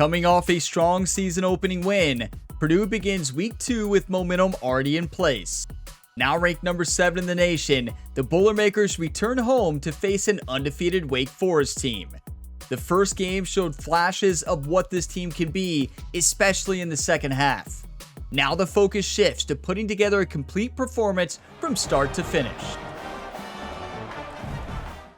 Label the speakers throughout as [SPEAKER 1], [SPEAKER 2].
[SPEAKER 1] Coming off a strong season opening win, Purdue begins week 2 with momentum already in place. Now ranked number 7 in the nation, the Boilermakers return home to face an undefeated Wake Forest team. The first game showed flashes of what this team can be, especially in the second half. Now the focus shifts to putting together a complete performance from start to finish.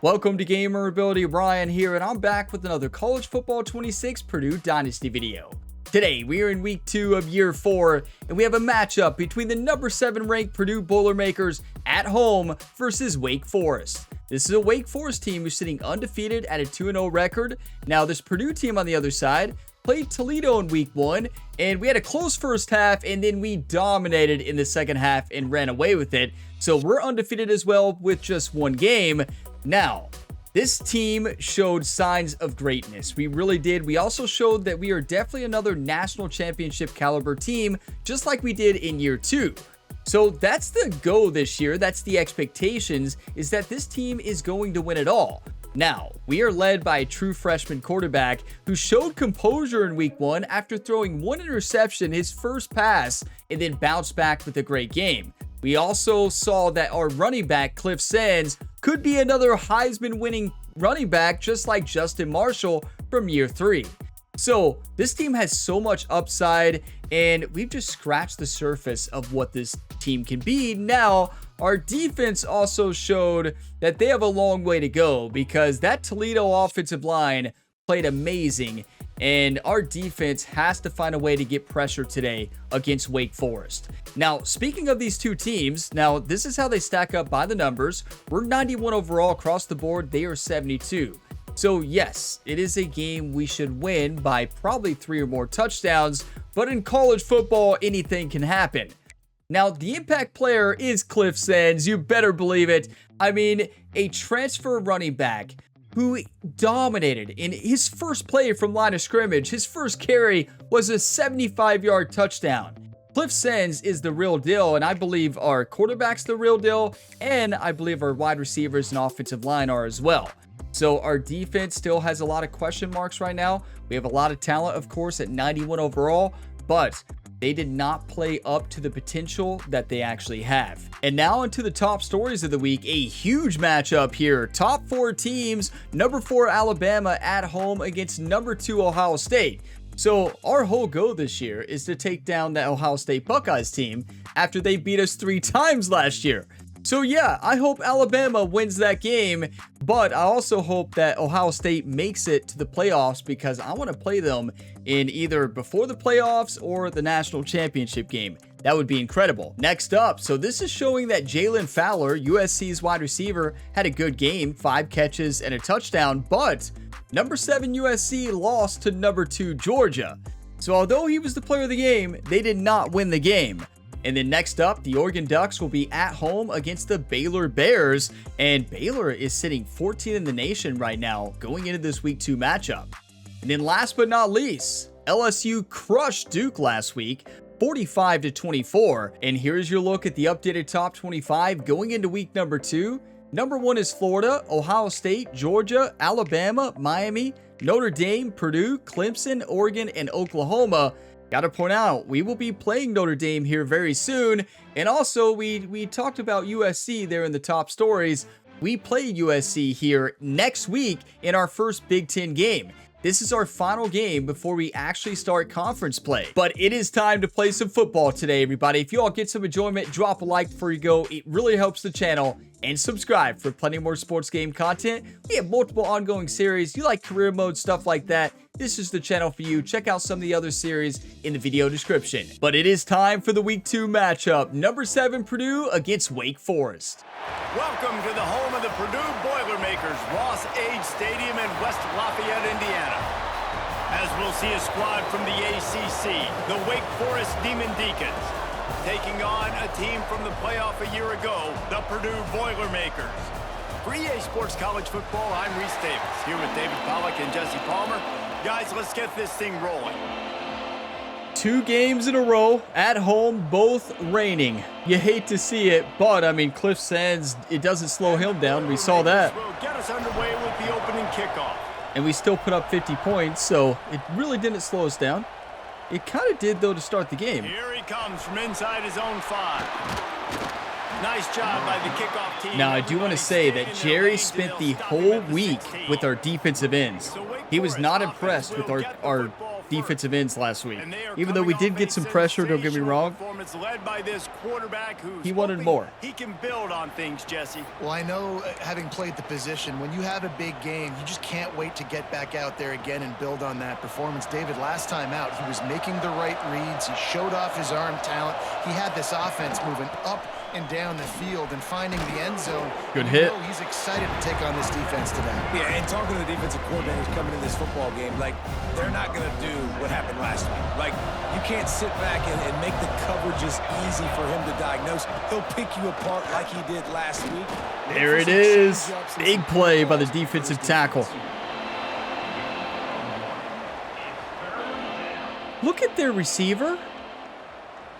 [SPEAKER 1] Welcome to Gamer Ability. Ryan here, and I'm back with another College Football 26 Purdue Dynasty video. Today, we are in week 2 of year 4, and we have a matchup between the number 7 ranked Purdue Boilermakers at home versus Wake Forest. This is a Wake Forest team who's sitting undefeated at a 2-0 record. Now, this Purdue team on the other side played Toledo in week 1, and we had a close first half, and then we dominated in the second half and ran away with it. So we're undefeated as well with just one game. Now, this team showed signs of greatness. We really did. We also showed that we are definitely another national championship caliber team, just like we did in year 2. So that's the go this year. That's the expectations, is that this team is going to win it all. Now, we are led by a true freshman quarterback who showed composure in week 1 after throwing one interception his first pass and then bounced back with a great game. We also saw that our running back, Cliff Sands, could be another Heisman winning running back just like Justin Marshall from year 3. So this team has so much upside, and we've just scratched the surface of what this team can be. Now, our defense also showed that they have a long way to go, because that Toledo offensive line played amazing, and our defense has to find a way to get pressure today against Wake Forest. Now, speaking of these two teams, now this is how they stack up by the numbers. We're 91 overall across the board. They are 72. So yes, it is a game we should win by probably 3 or more touchdowns, but in college football, anything can happen. Now, the impact player is Cliff Sands. You better believe it. I mean, a transfer running back who dominated in his first play from line of scrimmage. His first carry was a 75-yard touchdown. Cliff Sands is the real deal, and I believe our quarterback's the real deal, and I believe our wide receivers and offensive line are as well. So our defense still has a lot of question marks right now. We have a lot of talent, of course, at 91 overall, but they did not play up to the potential that they actually have. And now into the top stories of the week, a huge matchup here. Top 4 teams, number 4 Alabama at home against number 2 Ohio State. So our whole goal this year is to take down that Ohio State Buckeyes team after they beat us 3 times last year. So yeah, I hope Alabama wins that game, but I also hope that Ohio State makes it to the playoffs, because I want to play them in either before the playoffs or the national championship game. That would be incredible. Next up, so this is showing that Jalen Fowler, USC's wide receiver, had a good game, 5 catches and a touchdown, but number 7 USC lost to number 2 Georgia. So although he was the player of the game, they did not win the game. And then next up, the Oregon Ducks will be at home against the Baylor Bears, and Baylor is sitting 14 in the nation right now going into this week 2 matchup. And then last but not least, LSU crushed Duke last week, 45-24. And here's your look at the updated top 25 going into week number 2. Number 1 is Florida, Ohio State, Georgia, Alabama, Miami, Notre Dame, Purdue, Clemson, Oregon, and Oklahoma. Gotta point out, we will be playing Notre Dame here very soon. And also, we talked about USC there in the top stories. We play USC here next week in our first Big Ten game. This is our final game before we actually start conference play. But it is time to play some football today, everybody. If you all get some enjoyment, drop a like before you go. It really helps the channel. And subscribe for plenty more sports game content. We have multiple ongoing series. You like career mode, stuff like that, this is the channel for you. Check out some of the other series in the video description. But it is time for the week 2 matchup. Number 7 Purdue against Wake Forest.
[SPEAKER 2] Welcome to the home of the Purdue Boilermakers, Ross Age Stadium in West Lafayette, Indiana. As we'll see a squad from the ACC, the Wake Forest Demon Deacons, taking on a team from the playoff a year ago, the Purdue Boilermakers. For EA Sports College Football, I'm Reese Davis, here with David Pollack and Jesse Palmer. Guys, let's get this thing rolling.
[SPEAKER 1] 2 games in a row at home, both raining. You hate to see it, but I mean, Cliff Sands, it doesn't slow him down. We saw that.
[SPEAKER 2] Get us underway with the opening kickoff.
[SPEAKER 1] and we still put up 50 points, so it really didn't slow us down. It kind of did, though, to start the game.
[SPEAKER 2] Here he comes from inside his own 5. Nice job by the kickoff team.
[SPEAKER 1] Now, I do want to say that Jerry spent the whole week with our defensive ends. He was not impressed with our defensive ends last week. Even though we did get some pressure, don't get me wrong, he wanted more.
[SPEAKER 2] He can build on things, Jesse.
[SPEAKER 3] Well, I know, having played the position, when you have a big game, you just can't wait to get back out there again and build on that performance. David, last time out, he was making the right reads. He showed off his arm talent. He had this offense moving up and down the field and finding the end zone.
[SPEAKER 1] Good hit.
[SPEAKER 3] He's excited to take on this defense today.
[SPEAKER 4] Yeah, and talking to the defensive coordinators coming in this football game, like, they're not going to do what happened last week. Like, you can't sit back and make the coverages easy for him to diagnose. He'll pick you apart like he did last week.
[SPEAKER 1] There it is. Big play by the defensive tackle. Look at their receiver.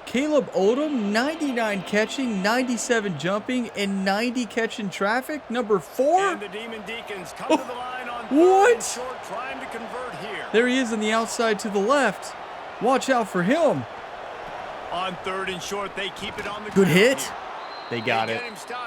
[SPEAKER 1] Caleb Odom, 99 catching, 97 jumping, and 90 catching traffic. Number 4.
[SPEAKER 2] And the Demon Deacons come to the line on
[SPEAKER 1] What?
[SPEAKER 2] short, trying to convert here.
[SPEAKER 1] There he is on the outside to the left. Watch out for him.
[SPEAKER 2] On 3rd and short, they keep it on the
[SPEAKER 1] Good
[SPEAKER 2] ground
[SPEAKER 1] hit.
[SPEAKER 2] here.
[SPEAKER 1] They got it.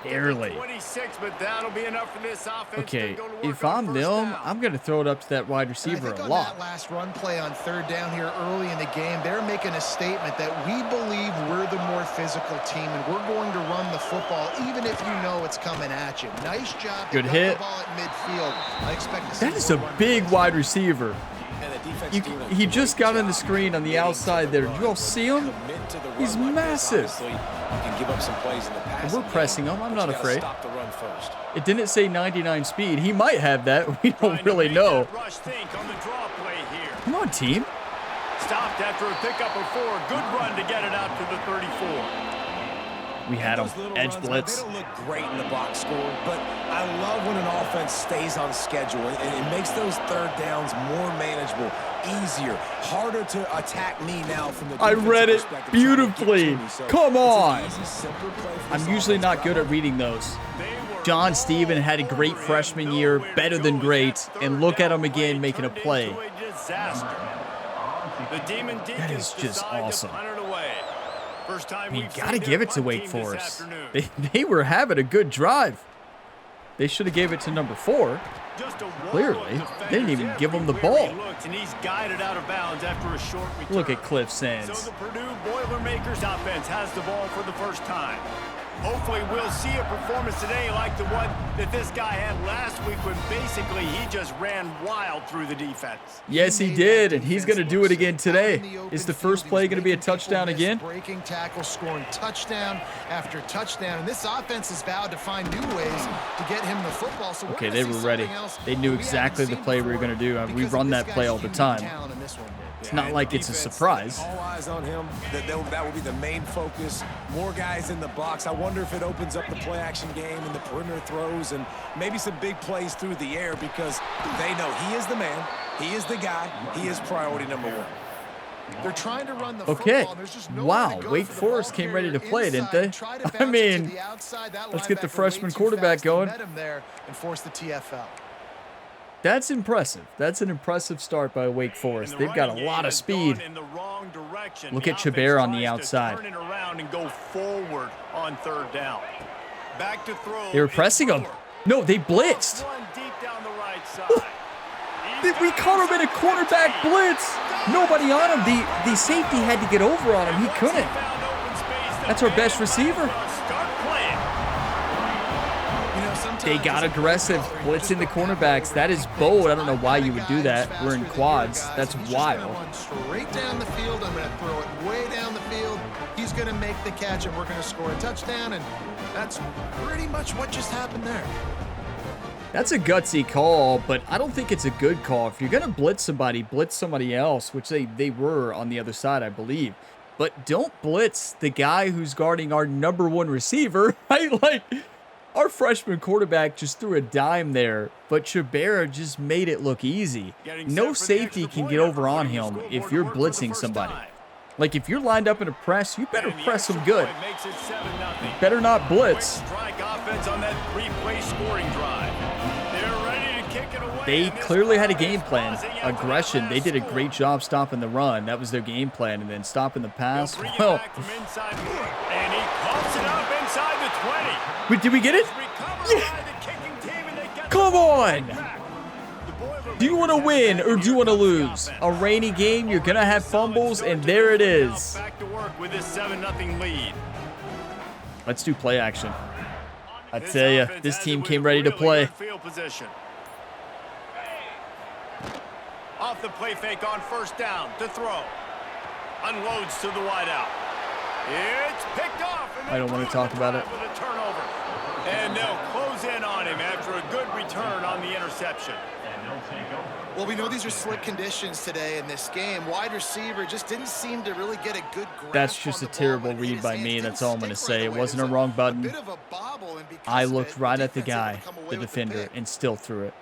[SPEAKER 1] Barely.
[SPEAKER 2] 26, but that'll be enough for this offense.
[SPEAKER 1] Okay,
[SPEAKER 2] to go to work
[SPEAKER 1] if
[SPEAKER 2] on
[SPEAKER 1] I'm
[SPEAKER 2] first
[SPEAKER 1] them,
[SPEAKER 2] down.
[SPEAKER 1] I'm going to throw it up to that wide
[SPEAKER 3] And I
[SPEAKER 1] receiver
[SPEAKER 3] think
[SPEAKER 1] a
[SPEAKER 3] on
[SPEAKER 1] lot.
[SPEAKER 3] that last run play on 3rd down here early in the game, they're making a statement that we believe we're the more physical team and we're going to run the football even if you know it's coming at you. Nice job.
[SPEAKER 1] Good
[SPEAKER 3] Got
[SPEAKER 1] hit.
[SPEAKER 3] The ball at midfield. I expect to see
[SPEAKER 1] That is
[SPEAKER 3] more
[SPEAKER 1] a
[SPEAKER 3] run
[SPEAKER 1] big
[SPEAKER 3] plays.
[SPEAKER 1] wide receiver.
[SPEAKER 4] And the defense
[SPEAKER 1] You,
[SPEAKER 4] doing a
[SPEAKER 1] he just
[SPEAKER 4] great
[SPEAKER 1] got on the
[SPEAKER 4] job
[SPEAKER 1] screen on the outside there. Did you all see him?
[SPEAKER 4] commit to the run
[SPEAKER 1] He's
[SPEAKER 4] like this.
[SPEAKER 1] massive.
[SPEAKER 4] Obviously, you can give up some plays in the passing
[SPEAKER 1] we're pressing
[SPEAKER 4] game,
[SPEAKER 1] him. I'm
[SPEAKER 4] but
[SPEAKER 1] not
[SPEAKER 4] you gotta
[SPEAKER 1] afraid.
[SPEAKER 4] Stop the run first.
[SPEAKER 1] It didn't say 99 speed. He might have that. We
[SPEAKER 2] Trying
[SPEAKER 1] don't
[SPEAKER 2] to
[SPEAKER 1] really
[SPEAKER 2] make
[SPEAKER 1] know.
[SPEAKER 2] that rush think on the draw play here.
[SPEAKER 1] Come on, team.
[SPEAKER 2] Stopped after a pickup of 4. Good run to get it out to the 34.
[SPEAKER 1] We had him.
[SPEAKER 4] Those little
[SPEAKER 1] Edge
[SPEAKER 4] runs,
[SPEAKER 1] blitz.
[SPEAKER 4] They don't look great in the box score, but I love when an offense stays on schedule and it makes those 3rd downs more manageable, easier, harder to attack me now from the
[SPEAKER 1] I
[SPEAKER 4] defensive
[SPEAKER 1] read it
[SPEAKER 4] perspective,
[SPEAKER 1] beautifully.
[SPEAKER 4] trying to get to me. So
[SPEAKER 1] Come
[SPEAKER 4] it's an
[SPEAKER 1] on.
[SPEAKER 4] easy, simpler play for
[SPEAKER 1] I'm
[SPEAKER 4] this
[SPEAKER 1] usually
[SPEAKER 4] offense,
[SPEAKER 1] not
[SPEAKER 4] but
[SPEAKER 1] good
[SPEAKER 4] I
[SPEAKER 1] at reading those.
[SPEAKER 2] They were
[SPEAKER 1] John
[SPEAKER 2] all
[SPEAKER 1] Steven had a great
[SPEAKER 2] over him.
[SPEAKER 1] freshman year,
[SPEAKER 2] Nowhere to
[SPEAKER 1] better
[SPEAKER 2] go
[SPEAKER 1] than
[SPEAKER 2] as
[SPEAKER 1] great,
[SPEAKER 2] that
[SPEAKER 1] and
[SPEAKER 2] 3rd
[SPEAKER 1] look at
[SPEAKER 2] down
[SPEAKER 1] him again making a
[SPEAKER 2] turned
[SPEAKER 1] play.
[SPEAKER 2] into a disaster. The Demon Deacons
[SPEAKER 1] is just
[SPEAKER 2] decide
[SPEAKER 1] awesome.
[SPEAKER 2] to punt it away. First time
[SPEAKER 1] You
[SPEAKER 2] we've
[SPEAKER 1] gotta
[SPEAKER 2] seen
[SPEAKER 1] give
[SPEAKER 2] their
[SPEAKER 1] it to
[SPEAKER 2] punt
[SPEAKER 1] Wake
[SPEAKER 2] team
[SPEAKER 1] Forest.
[SPEAKER 2] this afternoon.
[SPEAKER 1] They were having a good drive. They should have gave it to number 4.
[SPEAKER 2] Just a wall
[SPEAKER 1] Clearly.
[SPEAKER 2] of
[SPEAKER 1] They didn't even
[SPEAKER 2] defenders
[SPEAKER 1] give him the
[SPEAKER 2] everywhere
[SPEAKER 1] ball.
[SPEAKER 2] he looked, and he's guided out of bounds after a short return.
[SPEAKER 1] Look at Cliff
[SPEAKER 2] So
[SPEAKER 1] Sands.
[SPEAKER 2] the Purdue Boilermakers offense has the ball for the first time. Hopefully we'll see a performance today like the one that this guy had last week when basically he just ran wild through the defense.
[SPEAKER 1] Yes, he did, and he's going to do it again today. Is the first play going to be a touchdown again?
[SPEAKER 3] Breaking tackle, scoring touchdown after touchdown. And this offense has vowed to find new ways to get him the football. So
[SPEAKER 1] Okay, they were ready. They knew exactly the play we were going to do. We run that play all the time. It's not like it's a surprise.
[SPEAKER 4] All eyes on him. That will be the main focus. More guys in the box. I wonder if it opens up the play action game and the perimeter throws and maybe some big plays through the air because they know he is the man, he is the guy, he is priority number 1.
[SPEAKER 3] They're trying to run the
[SPEAKER 1] Okay.
[SPEAKER 3] football. There's just nowhere
[SPEAKER 1] Wow,
[SPEAKER 3] to go
[SPEAKER 1] Wake
[SPEAKER 3] for the ball
[SPEAKER 1] Forest came ready to
[SPEAKER 3] carrier
[SPEAKER 1] play, didn't they?
[SPEAKER 3] inside, try to
[SPEAKER 1] I
[SPEAKER 3] bounce it to
[SPEAKER 1] mean,
[SPEAKER 3] the outside. That
[SPEAKER 1] let's get the
[SPEAKER 3] linebacker
[SPEAKER 1] freshman
[SPEAKER 3] way too
[SPEAKER 1] quarterback
[SPEAKER 3] fast. They
[SPEAKER 1] going.
[SPEAKER 3] met him there and forced the TFL.
[SPEAKER 1] That's impressive. That's an impressive start by Wake Forest. They've got a lot of speed. Look at Chabert on the outside.
[SPEAKER 2] Turn it around and go forward on 3rd down. Back to throw.
[SPEAKER 1] They were pressing him. No, they blitzed.
[SPEAKER 2] One deep down the right side.
[SPEAKER 1] We caught him in a quarterback blitz. Nobody on him. The safety had to get over on him. He couldn't. That's our best receiver.
[SPEAKER 2] Start playing.
[SPEAKER 1] They got aggressive, blitzing the cornerbacks. That is bold. I don't know why you would do that. We're in quads. That's wild.
[SPEAKER 3] Straight down the field. I'm going to throw it way down the field. He's going to make the catch, and we're going to score a touchdown. And that's pretty much what just happened there.
[SPEAKER 1] That's a gutsy call, but I don't think it's a good call. If you're going to blitz somebody else, which they were on the other side, I believe. But don't blitz the guy who's guarding our number 1 receiver, right? Like, our freshman quarterback just threw a dime there, but Chabert just made it look easy. No safety can get over on him if you're blitzing somebody. Like, if you're lined up in a press, you better press them good. You better not blitz.
[SPEAKER 2] Strike offense on that 3-play scoring drive. They're ready to kick it away.
[SPEAKER 1] They clearly had a game plan. Aggression. They did a great job stopping the run. That was their game plan. And then stopping the pass. Well,
[SPEAKER 2] and he pumps it up inside the 20.
[SPEAKER 1] Wait, did we get it? Yeah. Come on. Do you want to win or do you want to lose? A rainy game, you're going to have fumbles, and there it is.
[SPEAKER 2] Back to work with this 7-0 lead.
[SPEAKER 1] Let's do play action. I tell you, this team came ready to play.
[SPEAKER 2] Field position. Off the play fake on first down to throw. Unloads to the wideout. It's picked off.
[SPEAKER 1] I don't want to talk about it.
[SPEAKER 2] With a turnover. And they'll close in on him after a good return on the interception.
[SPEAKER 3] Well, we know these are slick conditions today in this game. Wide receiver just didn't seem to really get a good grasp.
[SPEAKER 1] That's just a terrible read by me. That's all I'm going to say. It wasn't a wrong button. I looked right at the guy, the defender, and still threw it.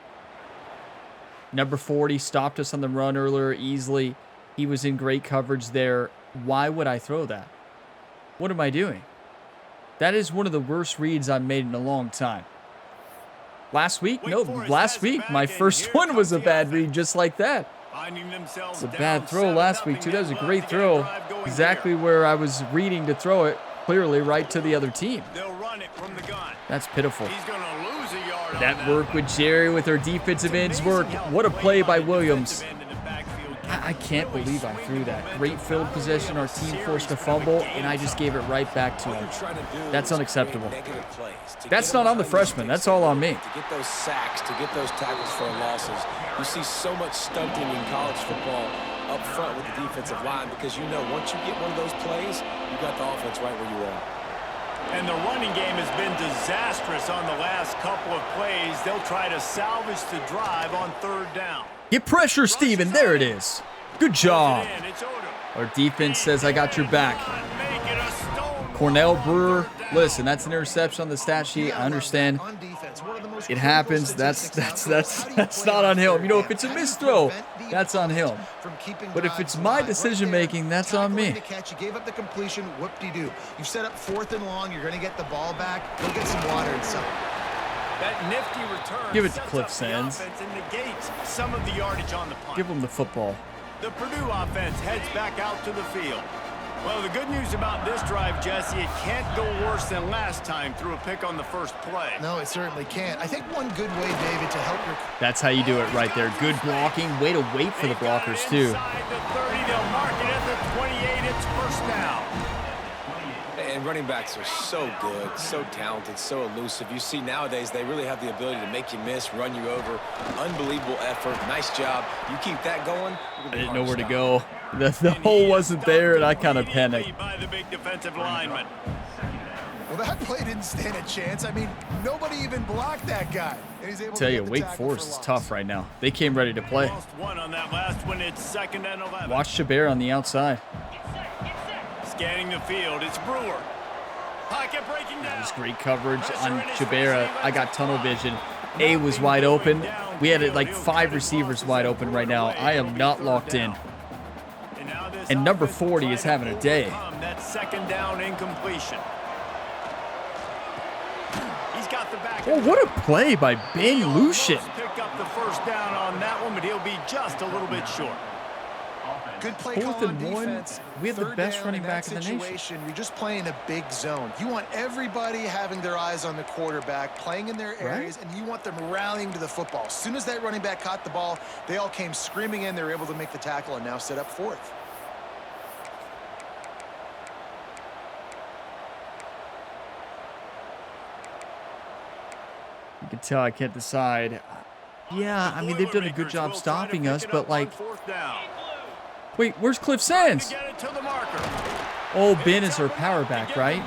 [SPEAKER 1] Number 40 stopped us on the run earlier easily. He was in great coverage there. Why would I throw that? What am I doing? That is one of the worst reads I've made in a long time. Last week? No, last week, my first one was a bad read just like that. It's a bad throw last week, too. That was a great throw. Exactly where I was reading to throw it, clearly right to the other team. That's pitiful. That work with Jerry with our defensive ends work. What a play by Williams. I can't believe I threw that. Great field possession. Our team forced a fumble, and I just gave it right back to him. That's unacceptable. That's not on the freshman. That's all on me.
[SPEAKER 4] To get those sacks, to get those tackles for losses, you see so much stunting in college football up front with the defensive line because you know once you get one of those plays, you got the offense right where you want.
[SPEAKER 2] And the running game has been disastrous on the last couple of plays. They'll try to salvage the drive on third down.
[SPEAKER 1] Get pressure, Steven. There it is. Good job. Our defense says, I got your back. Cornell Brewer, listen, that's an interception on the stat sheet. I understand. It happens. That's not on him. You know, if it's a missed throw, that's on him. But if it's my decision making, that's on me.
[SPEAKER 3] You gave up the completion, whoop-de-doo. You set up 4th and long. You're going to get the ball back. Go get some water inside.
[SPEAKER 2] That nifty return.
[SPEAKER 1] Give it to Cliff Sands.
[SPEAKER 2] Some of the yardage on the punt.
[SPEAKER 1] Give him the football.
[SPEAKER 2] The Purdue offense heads back out to the field. Well, the good news about this drive, Jesse, it can't go worse than last time through a pick on the first play.
[SPEAKER 3] No, it certainly can't. I think one good way, David, to help your...
[SPEAKER 1] That's how you do it right there. Good blocking. Way to wait for the blockers, too.
[SPEAKER 2] Inside the 30, they'll mark it at the 28. It's first down.
[SPEAKER 4] And running backs are so good, so talented, so elusive. You see nowadays they really have the ability to make you miss, run you over. Unbelievable effort. Nice job. You keep that going.
[SPEAKER 1] I didn't know where to go. The hole wasn't there, and I kind of panicked.
[SPEAKER 2] By the big defensive lineman.
[SPEAKER 3] Well, that play didn't stand a chance. I mean, nobody even blocked that guy. And he's able
[SPEAKER 1] I tell
[SPEAKER 3] to
[SPEAKER 1] you,
[SPEAKER 3] get the
[SPEAKER 1] Wake
[SPEAKER 3] tackle
[SPEAKER 1] Forest
[SPEAKER 3] for
[SPEAKER 1] is
[SPEAKER 3] loss.
[SPEAKER 1] tough right now. They came ready to play.
[SPEAKER 2] Lost one on that last one. It's 2nd and 11.
[SPEAKER 1] Watch Chabert on the outside.
[SPEAKER 2] Scanning the field, it's Brewer. Pocket breaking down.
[SPEAKER 1] That was great coverage on Chabert. I got tunnel vision. A was wide open. We had like 5 receivers wide open right now. I am not locked in. And number 40 is having a day.
[SPEAKER 2] That 2nd down incompletion. He's got the back.
[SPEAKER 1] Oh, what a play by Ben Lucien.
[SPEAKER 2] Pick up the first down on that one, but he'll be just a little bit short.
[SPEAKER 3] Good play
[SPEAKER 1] 4th
[SPEAKER 3] call on
[SPEAKER 1] and 1.
[SPEAKER 3] defense.
[SPEAKER 1] We have the
[SPEAKER 3] Third
[SPEAKER 1] best
[SPEAKER 3] down
[SPEAKER 1] running
[SPEAKER 3] in that
[SPEAKER 1] back in the nation.
[SPEAKER 3] situation, you're just playing a big zone. You want everybody having their eyes on the quarterback, playing in their areas, and you want them rallying to the football. As soon as that running back caught the ball, they all came screaming in. They were able to make the tackle and now set up 4th.
[SPEAKER 1] You can tell I can't decide. Yeah, I mean, they've done a good job stopping us, but like... Wait, where's Cliff Sands? Oh, Ben is our power back, right?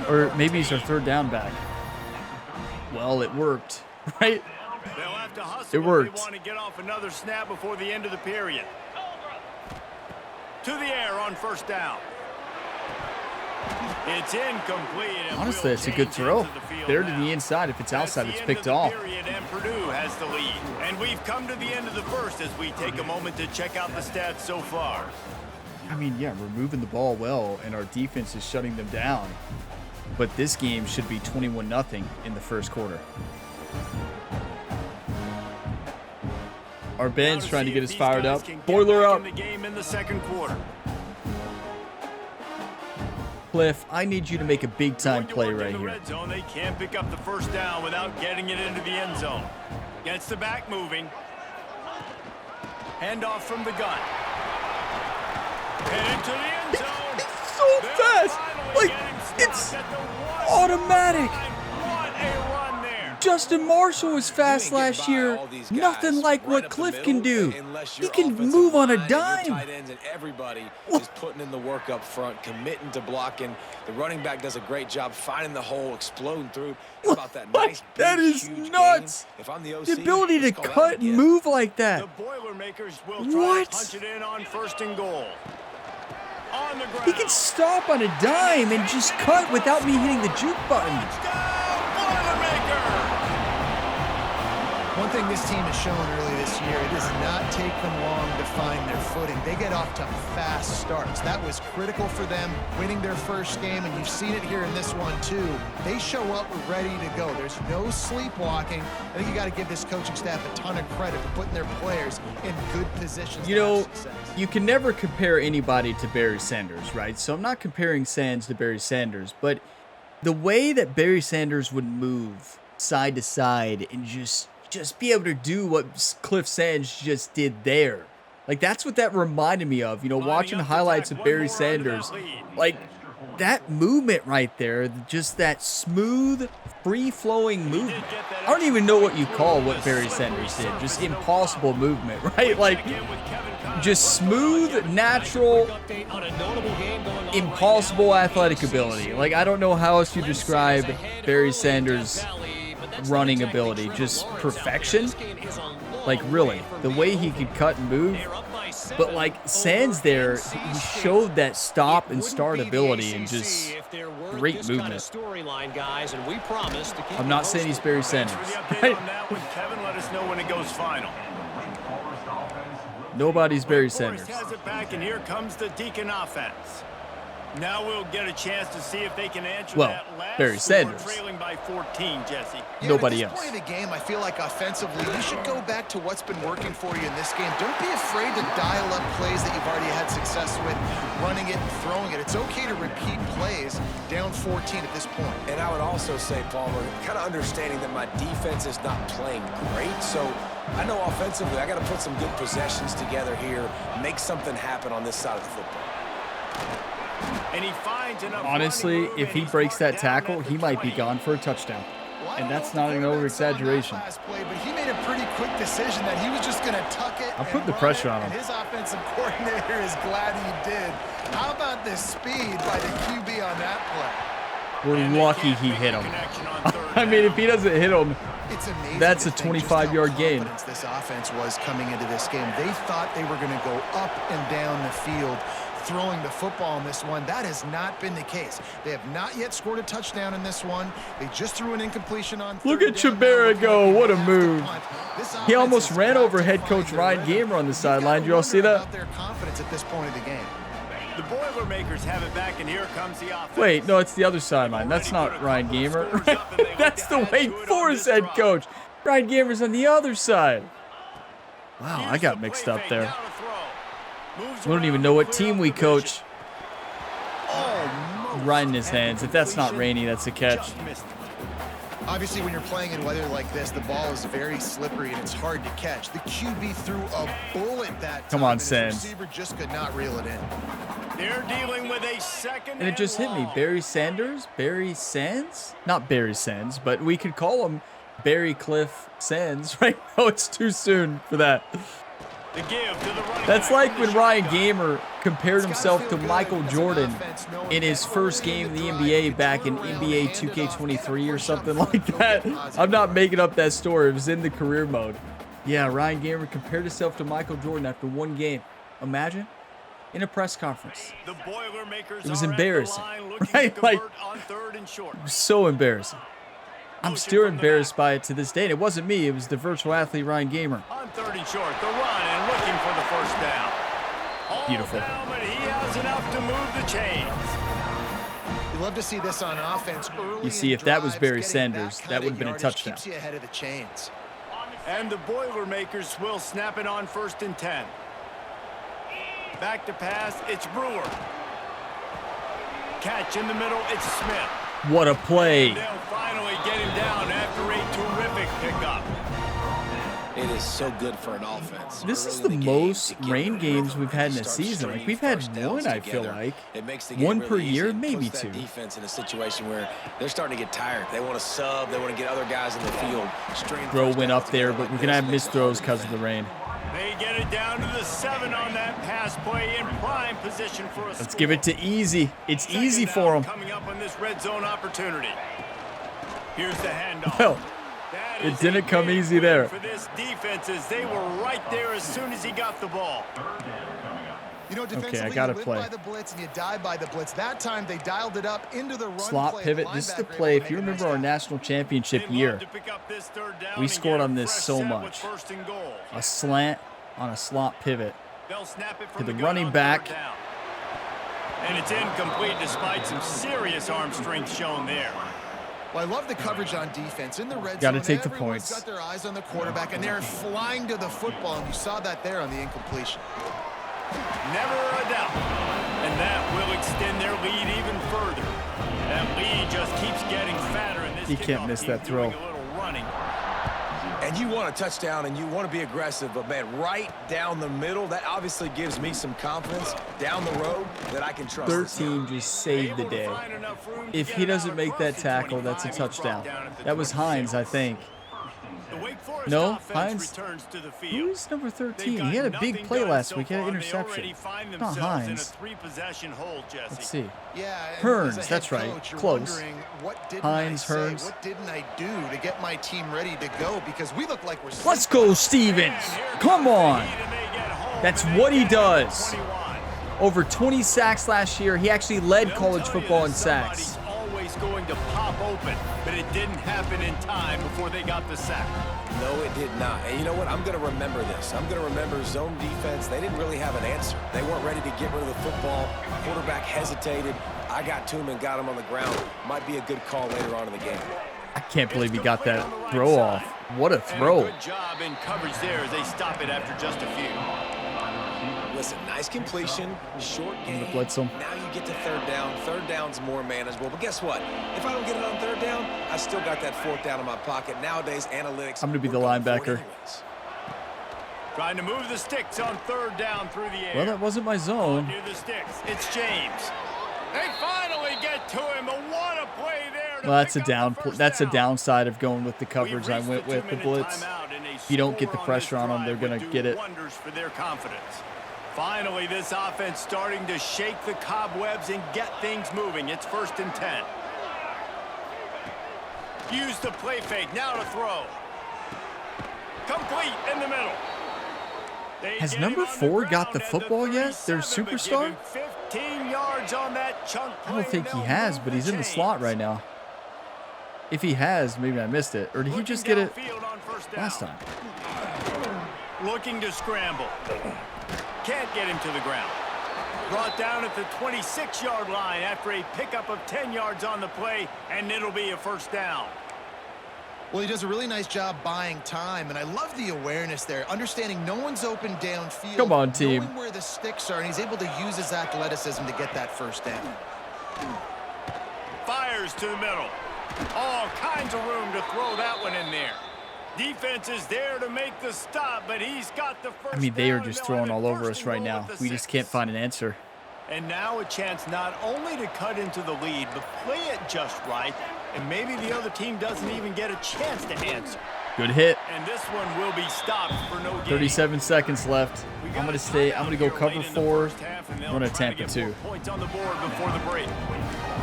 [SPEAKER 1] Or maybe he's our 3rd down back. Well, it worked, right? It worked.
[SPEAKER 2] Want to get off another snap before the end of the period. To the air on first down. It's incomplete.
[SPEAKER 1] Honestly, it's a good throw. There to the inside. If it's outside, it's picked off.
[SPEAKER 2] And Purdue has the lead. And we've come to the end of the first as we take a moment to check out the stats so far.
[SPEAKER 1] I mean, yeah, we're moving the ball well, and our defense is shutting them down. But this game should be 21-0 in the first quarter. Our band's trying to get us fired up. Boiler up.
[SPEAKER 2] The game in the second quarter.
[SPEAKER 1] Cliff, I need you to make a big-time play right
[SPEAKER 2] In the
[SPEAKER 1] here.
[SPEAKER 2] red zone, they can't pick up the first down without getting it into the end zone. Gets the back moving. Handoff from the gun. And into the end zone.
[SPEAKER 1] It's so fast. Like, it's automatic.
[SPEAKER 2] What a run there.
[SPEAKER 1] Justin Marshall was fast last year. Nothing like what Cliff can do. He can move on a dime.
[SPEAKER 4] And everybody is putting in the work up front, committing to blocking. The running back does a great job finding the hole, exploding through. How about that nice,
[SPEAKER 1] That
[SPEAKER 4] big,
[SPEAKER 1] is
[SPEAKER 4] huge
[SPEAKER 1] nuts.
[SPEAKER 4] gain? If I'm the OC,
[SPEAKER 1] The ability to
[SPEAKER 4] let's call that
[SPEAKER 1] cut and
[SPEAKER 4] again.
[SPEAKER 1] move like that.
[SPEAKER 2] The Boilermakers will try
[SPEAKER 1] What?
[SPEAKER 2] to punch it in on first and goal. On the ground.
[SPEAKER 1] He can stop on a dime and just cut without me hitting the juke button.
[SPEAKER 2] Touchdown, Boilermaker.
[SPEAKER 3] One thing this team has shown early this year, it does not take them long to find their footing. They get off to fast starts. That was critical for them, winning their first game, and you've seen it here in this one too. They show up ready to go. There's no sleepwalking. I think you got to give this coaching staff a ton of credit for putting their players in good positions.
[SPEAKER 1] You know, you can never compare anybody to Barry Sanders, right? So I'm not comparing Sands to Barry Sanders, but the way that Barry Sanders would move side to side and just be able to do what Cliff Sands just did there. Like, that's what that reminded me of, you know, watching highlights of Barry Sanders. Like, that movement right there, just that smooth, free-flowing movement. I don't even know what you call what Barry Sanders did. Just impossible movement, right? Like, just smooth, natural, impossible athletic ability. Like, I don't know how else you describe Barry Sanders' running ability. Just perfection. Like, really, the way he could cut and move. But like Sands there, he showed that stop and start ability and just great movement. I'm not saying he's Barry Sanders. Right?
[SPEAKER 2] Kevin, let us know when it goes final.
[SPEAKER 1] Nobody's Barry Sanders.
[SPEAKER 2] Has it back, and here comes the Deacon offense. Now we'll get a chance to see if they can answer
[SPEAKER 1] Well,
[SPEAKER 2] that last
[SPEAKER 1] Barry
[SPEAKER 2] score,
[SPEAKER 1] Sanders.
[SPEAKER 2] trailing by 14, Jesse.
[SPEAKER 1] Nobody
[SPEAKER 3] at this
[SPEAKER 1] else.
[SPEAKER 3] point of the game, I feel like offensively, you should go back to what's been working for you in this game. Don't be afraid to dial up plays that you've already had success with, running it and throwing it. It's okay to repeat plays down 14 at this point.
[SPEAKER 4] And I would also say, Palmer, kind of understanding that my defense is not playing great, so I know offensively I got to put some good possessions together here, make something happen on this side of the football.
[SPEAKER 2] And he finds enough.
[SPEAKER 1] Honestly, if he breaks that tackle, he might be gone for a touchdown. And that's not an over-exaggeration.
[SPEAKER 3] But he made a pretty quick decision that he was just going to tuck it.
[SPEAKER 1] I'll put the pressure on him.
[SPEAKER 3] And his offensive coordinator is glad he did. How about the speed by the QB on that play?
[SPEAKER 1] We're lucky he hit him. I mean, if he doesn't hit him,
[SPEAKER 3] It's amazing.
[SPEAKER 1] that's a
[SPEAKER 3] to think just how
[SPEAKER 1] 25-yard gain.
[SPEAKER 3] confident This offense was coming into this game. They thought they were going to go up and down the field throwing the football in this one. That has not been the case. They have not yet scored a touchdown in this one. They just threw an incompletion on
[SPEAKER 1] Look
[SPEAKER 3] third
[SPEAKER 1] at
[SPEAKER 3] down.
[SPEAKER 1] Chabera go. What a
[SPEAKER 3] Have to
[SPEAKER 1] move.
[SPEAKER 3] punt. This
[SPEAKER 1] He
[SPEAKER 3] offense
[SPEAKER 1] almost
[SPEAKER 3] has
[SPEAKER 1] ran
[SPEAKER 3] got
[SPEAKER 1] over
[SPEAKER 3] to
[SPEAKER 1] head
[SPEAKER 3] find
[SPEAKER 1] coach
[SPEAKER 3] their
[SPEAKER 1] Ryan
[SPEAKER 3] rhythm.
[SPEAKER 1] Gamer on the
[SPEAKER 3] You
[SPEAKER 1] sideline.
[SPEAKER 3] gotta
[SPEAKER 1] Did y'all see
[SPEAKER 3] wonder
[SPEAKER 1] that?
[SPEAKER 3] about their confidence at this point of the game.
[SPEAKER 2] The Boilermakers have it back, and here comes the offense.
[SPEAKER 1] Wait, no, it's the other sideline. That's not Ryan Gamer. That's the Wake Forest head coach. Ryan Gamer's on the other side. Wow, I got mixed up there. We don't even know what team we coach. Right in his hands. If that's not Rainey, that's a catch.
[SPEAKER 3] Obviously, when you're playing in weather like this, the ball is very slippery and it's hard to catch. The QB threw a bullet that
[SPEAKER 1] Come
[SPEAKER 3] time,
[SPEAKER 1] on,
[SPEAKER 3] and his
[SPEAKER 1] Sands.
[SPEAKER 3] receiver just could not reel it in.
[SPEAKER 2] They're dealing with a second
[SPEAKER 1] And it just hit me.
[SPEAKER 2] long.
[SPEAKER 1] Barry Sanders? Barry Sands? Not Barry Sands, but we could call him Barry Cliff Sands right now. It's too soon for that.
[SPEAKER 2] The give to the running
[SPEAKER 1] That's
[SPEAKER 2] back
[SPEAKER 1] like
[SPEAKER 2] from the
[SPEAKER 1] when Ryan
[SPEAKER 2] shotgun.
[SPEAKER 1] Gamer compared
[SPEAKER 3] It's gotta
[SPEAKER 1] himself
[SPEAKER 3] feel
[SPEAKER 1] to
[SPEAKER 3] good
[SPEAKER 1] Michael
[SPEAKER 3] as an
[SPEAKER 1] Jordan
[SPEAKER 3] offense knowing
[SPEAKER 1] in his
[SPEAKER 3] that
[SPEAKER 1] first
[SPEAKER 3] early
[SPEAKER 1] game in the
[SPEAKER 3] in the
[SPEAKER 1] NBA
[SPEAKER 3] drive,
[SPEAKER 1] back in
[SPEAKER 3] you turn around,
[SPEAKER 1] NBA
[SPEAKER 3] hand it off,
[SPEAKER 1] 2K23 or
[SPEAKER 3] push
[SPEAKER 1] something
[SPEAKER 3] up,
[SPEAKER 1] like
[SPEAKER 3] don't
[SPEAKER 1] that.
[SPEAKER 3] get positive.
[SPEAKER 1] I'm not making up that story. It was in the career mode. Yeah, Ryan Gamer compared himself to Michael Jordan after one game. Imagine. In a press conference.
[SPEAKER 2] The Boilermakers
[SPEAKER 1] It was
[SPEAKER 2] are at the
[SPEAKER 1] embarrassing,
[SPEAKER 2] line looking
[SPEAKER 1] right?
[SPEAKER 2] to
[SPEAKER 1] Like-
[SPEAKER 2] convert on third and short.
[SPEAKER 1] So embarrassing. I'm still embarrassed by it to this day. And it wasn't me. It was the virtual athlete Ryan Gamer.
[SPEAKER 2] On third and short, the run and looking for the first down. All
[SPEAKER 1] Beautiful.
[SPEAKER 2] down, but he has enough to move the chains.
[SPEAKER 3] You love to see this on offense early.
[SPEAKER 1] You see,
[SPEAKER 3] in
[SPEAKER 1] if that was
[SPEAKER 3] drives,
[SPEAKER 1] Barry
[SPEAKER 3] getting
[SPEAKER 1] Sanders,
[SPEAKER 3] kind
[SPEAKER 1] that
[SPEAKER 3] of
[SPEAKER 1] would have been a
[SPEAKER 3] yardage
[SPEAKER 1] touchdown.
[SPEAKER 3] Keeps you ahead of the chains.
[SPEAKER 2] And the Boilermakers will snap it on 1st and 10. Back to pass, it's Brewer. Catch in the middle, it's Smith.
[SPEAKER 1] What a play.
[SPEAKER 2] And they'll finally get him down after a terrific pickup.
[SPEAKER 4] It is so good for an offense.
[SPEAKER 1] This is the most rain games we've had in a season. Like, we've had one, I feel like. One per year, maybe two.
[SPEAKER 4] Defense in a situation where they're starting to get tired. They want to sub. They want to get other guys in the field.
[SPEAKER 1] Throw went up there, but we're going to have missed throws because of the rain.
[SPEAKER 2] They get it down to the 7 on that pass play in prime position for a
[SPEAKER 1] Let's
[SPEAKER 2] score.
[SPEAKER 1] give it to Easy. It's easy for him.
[SPEAKER 2] Coming up on this red zone opportunity. Here's the handoff.
[SPEAKER 1] Well,
[SPEAKER 2] That
[SPEAKER 1] it
[SPEAKER 2] is
[SPEAKER 1] didn't
[SPEAKER 2] a
[SPEAKER 1] come
[SPEAKER 2] big
[SPEAKER 1] easy
[SPEAKER 2] win
[SPEAKER 1] there.
[SPEAKER 2] For this defense, as they were right there as soon as he got the ball.
[SPEAKER 3] You know, defensively,
[SPEAKER 1] Okay, I gotta
[SPEAKER 3] you live
[SPEAKER 1] play.
[SPEAKER 3] by the blitz and you die by the blitz. That time they dialed it up into the run
[SPEAKER 1] Slot
[SPEAKER 3] play.
[SPEAKER 1] pivot. This is the
[SPEAKER 3] linebacker
[SPEAKER 1] play.
[SPEAKER 3] able
[SPEAKER 1] If
[SPEAKER 3] to
[SPEAKER 1] you
[SPEAKER 3] make a
[SPEAKER 1] remember
[SPEAKER 3] nice
[SPEAKER 1] our
[SPEAKER 3] tackle.
[SPEAKER 1] national championship
[SPEAKER 2] They'd love
[SPEAKER 1] year,
[SPEAKER 2] to pick up this 3rd down
[SPEAKER 1] we
[SPEAKER 2] and
[SPEAKER 1] scored
[SPEAKER 2] get a
[SPEAKER 1] on this
[SPEAKER 2] fresh
[SPEAKER 1] so
[SPEAKER 2] set with
[SPEAKER 1] much.
[SPEAKER 2] 1st and goal.
[SPEAKER 1] a slant on a slot pivot.
[SPEAKER 2] They'll snap it
[SPEAKER 1] To
[SPEAKER 2] from
[SPEAKER 1] the
[SPEAKER 2] gun
[SPEAKER 1] running
[SPEAKER 2] on
[SPEAKER 1] back.
[SPEAKER 2] 3rd down. And it's incomplete despite some serious arm strength shown there.
[SPEAKER 3] Well, I love the coverage on defense. In the red
[SPEAKER 1] Gotta
[SPEAKER 3] zone,
[SPEAKER 1] take the
[SPEAKER 3] everyone's
[SPEAKER 1] points.
[SPEAKER 3] got their eyes on the quarterback, and they're flying to the football, and you saw that there on the incompletion.
[SPEAKER 2] Never a doubt. And that will extend their lead even further. That lead just keeps getting fatter. And this
[SPEAKER 1] You can't
[SPEAKER 2] kickoff
[SPEAKER 1] miss
[SPEAKER 2] team's
[SPEAKER 1] that throw.
[SPEAKER 2] doing a little running.
[SPEAKER 4] And you want a touchdown and you want to be aggressive, but man, right down the middle, that obviously gives me some confidence down the road that I can trust.
[SPEAKER 1] 13 just saved the
[SPEAKER 2] Able to
[SPEAKER 1] day.
[SPEAKER 2] find enough room to
[SPEAKER 1] If
[SPEAKER 2] get
[SPEAKER 1] he
[SPEAKER 2] it
[SPEAKER 1] doesn't
[SPEAKER 2] out
[SPEAKER 1] make that
[SPEAKER 2] across the
[SPEAKER 1] tackle, that's a
[SPEAKER 2] 25. He's brought
[SPEAKER 1] touchdown.
[SPEAKER 2] down at the
[SPEAKER 1] That was
[SPEAKER 2] 26.
[SPEAKER 1] Hines, I think.
[SPEAKER 2] The Wake Forest
[SPEAKER 1] No,
[SPEAKER 2] offense
[SPEAKER 1] Hines.
[SPEAKER 2] returns to the field.
[SPEAKER 1] Who's number
[SPEAKER 2] They've
[SPEAKER 1] 13?
[SPEAKER 2] got
[SPEAKER 1] He had a
[SPEAKER 2] nothing
[SPEAKER 1] big play
[SPEAKER 2] done
[SPEAKER 1] last
[SPEAKER 2] so
[SPEAKER 1] week. He had an
[SPEAKER 2] far, and they
[SPEAKER 1] interception.
[SPEAKER 2] already find
[SPEAKER 1] Not
[SPEAKER 2] themselves
[SPEAKER 1] Hines.
[SPEAKER 2] in a 3-possession hold, Jesse.
[SPEAKER 1] Let's see.
[SPEAKER 3] Yeah, and
[SPEAKER 1] Hearns,
[SPEAKER 3] as a head
[SPEAKER 1] that's right.
[SPEAKER 3] coach, you're
[SPEAKER 1] Close.
[SPEAKER 3] wondering, what didn't
[SPEAKER 1] Hines,
[SPEAKER 3] I say?
[SPEAKER 1] Hearns.
[SPEAKER 3] What didn't I do to get my team ready to go? Because we look like we're
[SPEAKER 1] Let's go, Stevens. Come on. That's what he does. Over 20 sacks last year. He actually led college football in sacks.
[SPEAKER 2] Always going to pop open, but it didn't happen in time before they got the sack.
[SPEAKER 4] No, it did not. And you know what? I'm going to remember this. I'm going to remember zone defense. They didn't really have an answer. They weren't ready to get rid of the football. Quarterback hesitated. I got to him and got him on the ground. Might be a good call later on in the game.
[SPEAKER 1] I can't believe he got that throw off. What a
[SPEAKER 2] And
[SPEAKER 1] throw.
[SPEAKER 2] good job in coverage there as they stop it after just a few.
[SPEAKER 4] Listen, nice completion, short game.
[SPEAKER 1] gonna blitz him.
[SPEAKER 4] Now you get to 3rd down. 3rd down's more manageable. But guess what? If I don't get it on 3rd down, I still got that 4th down in my pocket. Nowadays, analytics.
[SPEAKER 1] I'm gonna be the
[SPEAKER 4] we're going for it
[SPEAKER 1] linebacker.
[SPEAKER 4] anyways.
[SPEAKER 2] Trying to move the sticks on 3rd down through the air.
[SPEAKER 1] Well, that wasn't my zone.
[SPEAKER 2] Near the sticks, it's James. They finally get to him, but what a play there.
[SPEAKER 1] Well, that's a that's a downside of going with the coverage I went with, the blitz. If you don't get the pressure on them, they're gonna get it.
[SPEAKER 2] Wonders for their confidence. Finally, this offense starting to shake the cobwebs and get things moving. It's 1st and 10. Use the play fake, now to throw. Complete in the middle. They
[SPEAKER 1] Has
[SPEAKER 2] get
[SPEAKER 1] number
[SPEAKER 2] him on the
[SPEAKER 1] 4 got
[SPEAKER 2] ground
[SPEAKER 1] the
[SPEAKER 2] at
[SPEAKER 1] football yet? Their
[SPEAKER 2] 37, but give
[SPEAKER 1] superstar?
[SPEAKER 2] him 15 yards on that chunk
[SPEAKER 1] I
[SPEAKER 2] play,
[SPEAKER 1] don't think
[SPEAKER 2] and
[SPEAKER 1] he
[SPEAKER 2] they'll
[SPEAKER 1] has,
[SPEAKER 2] move
[SPEAKER 1] but he's in the
[SPEAKER 2] chains.
[SPEAKER 1] slot right now. If he has, maybe I missed it. Or did he just get it
[SPEAKER 2] Looking downfield on 1st down.
[SPEAKER 1] last time?
[SPEAKER 2] Looking to scramble. Can't get him to the ground. Brought down at the 26-yard line after a pickup of 10 yards on the play, and it'll be a 1st down.
[SPEAKER 3] Well, he does a really nice job buying time, and I love the awareness there, understanding no one's open downfield.
[SPEAKER 1] Come on, team.
[SPEAKER 3] Knowing where the sticks are, and he's able to use his athleticism to get that 1st down.
[SPEAKER 2] Fires to the middle. All kinds of room to throw that one in there. Defense is there to make the stop, but he's got the first
[SPEAKER 1] I mean, they are
[SPEAKER 2] down,
[SPEAKER 1] just
[SPEAKER 2] and
[SPEAKER 1] throwing
[SPEAKER 2] they'll have
[SPEAKER 1] all
[SPEAKER 2] it
[SPEAKER 1] over
[SPEAKER 2] first
[SPEAKER 1] us
[SPEAKER 2] and
[SPEAKER 1] right
[SPEAKER 2] goal
[SPEAKER 1] now.
[SPEAKER 2] at the
[SPEAKER 1] We just
[SPEAKER 2] 6.
[SPEAKER 1] can't find an answer.
[SPEAKER 2] And now a chance not only to cut into the lead, but play it just right, and maybe the other team doesn't even get a chance to answer.
[SPEAKER 1] Good hit.
[SPEAKER 2] And this one will be stopped for no gain.
[SPEAKER 1] 37 seconds left. I'm gonna stay. I'm gonna go cover 4. I'm gonna Tampa 2.
[SPEAKER 2] Points on the board before the break.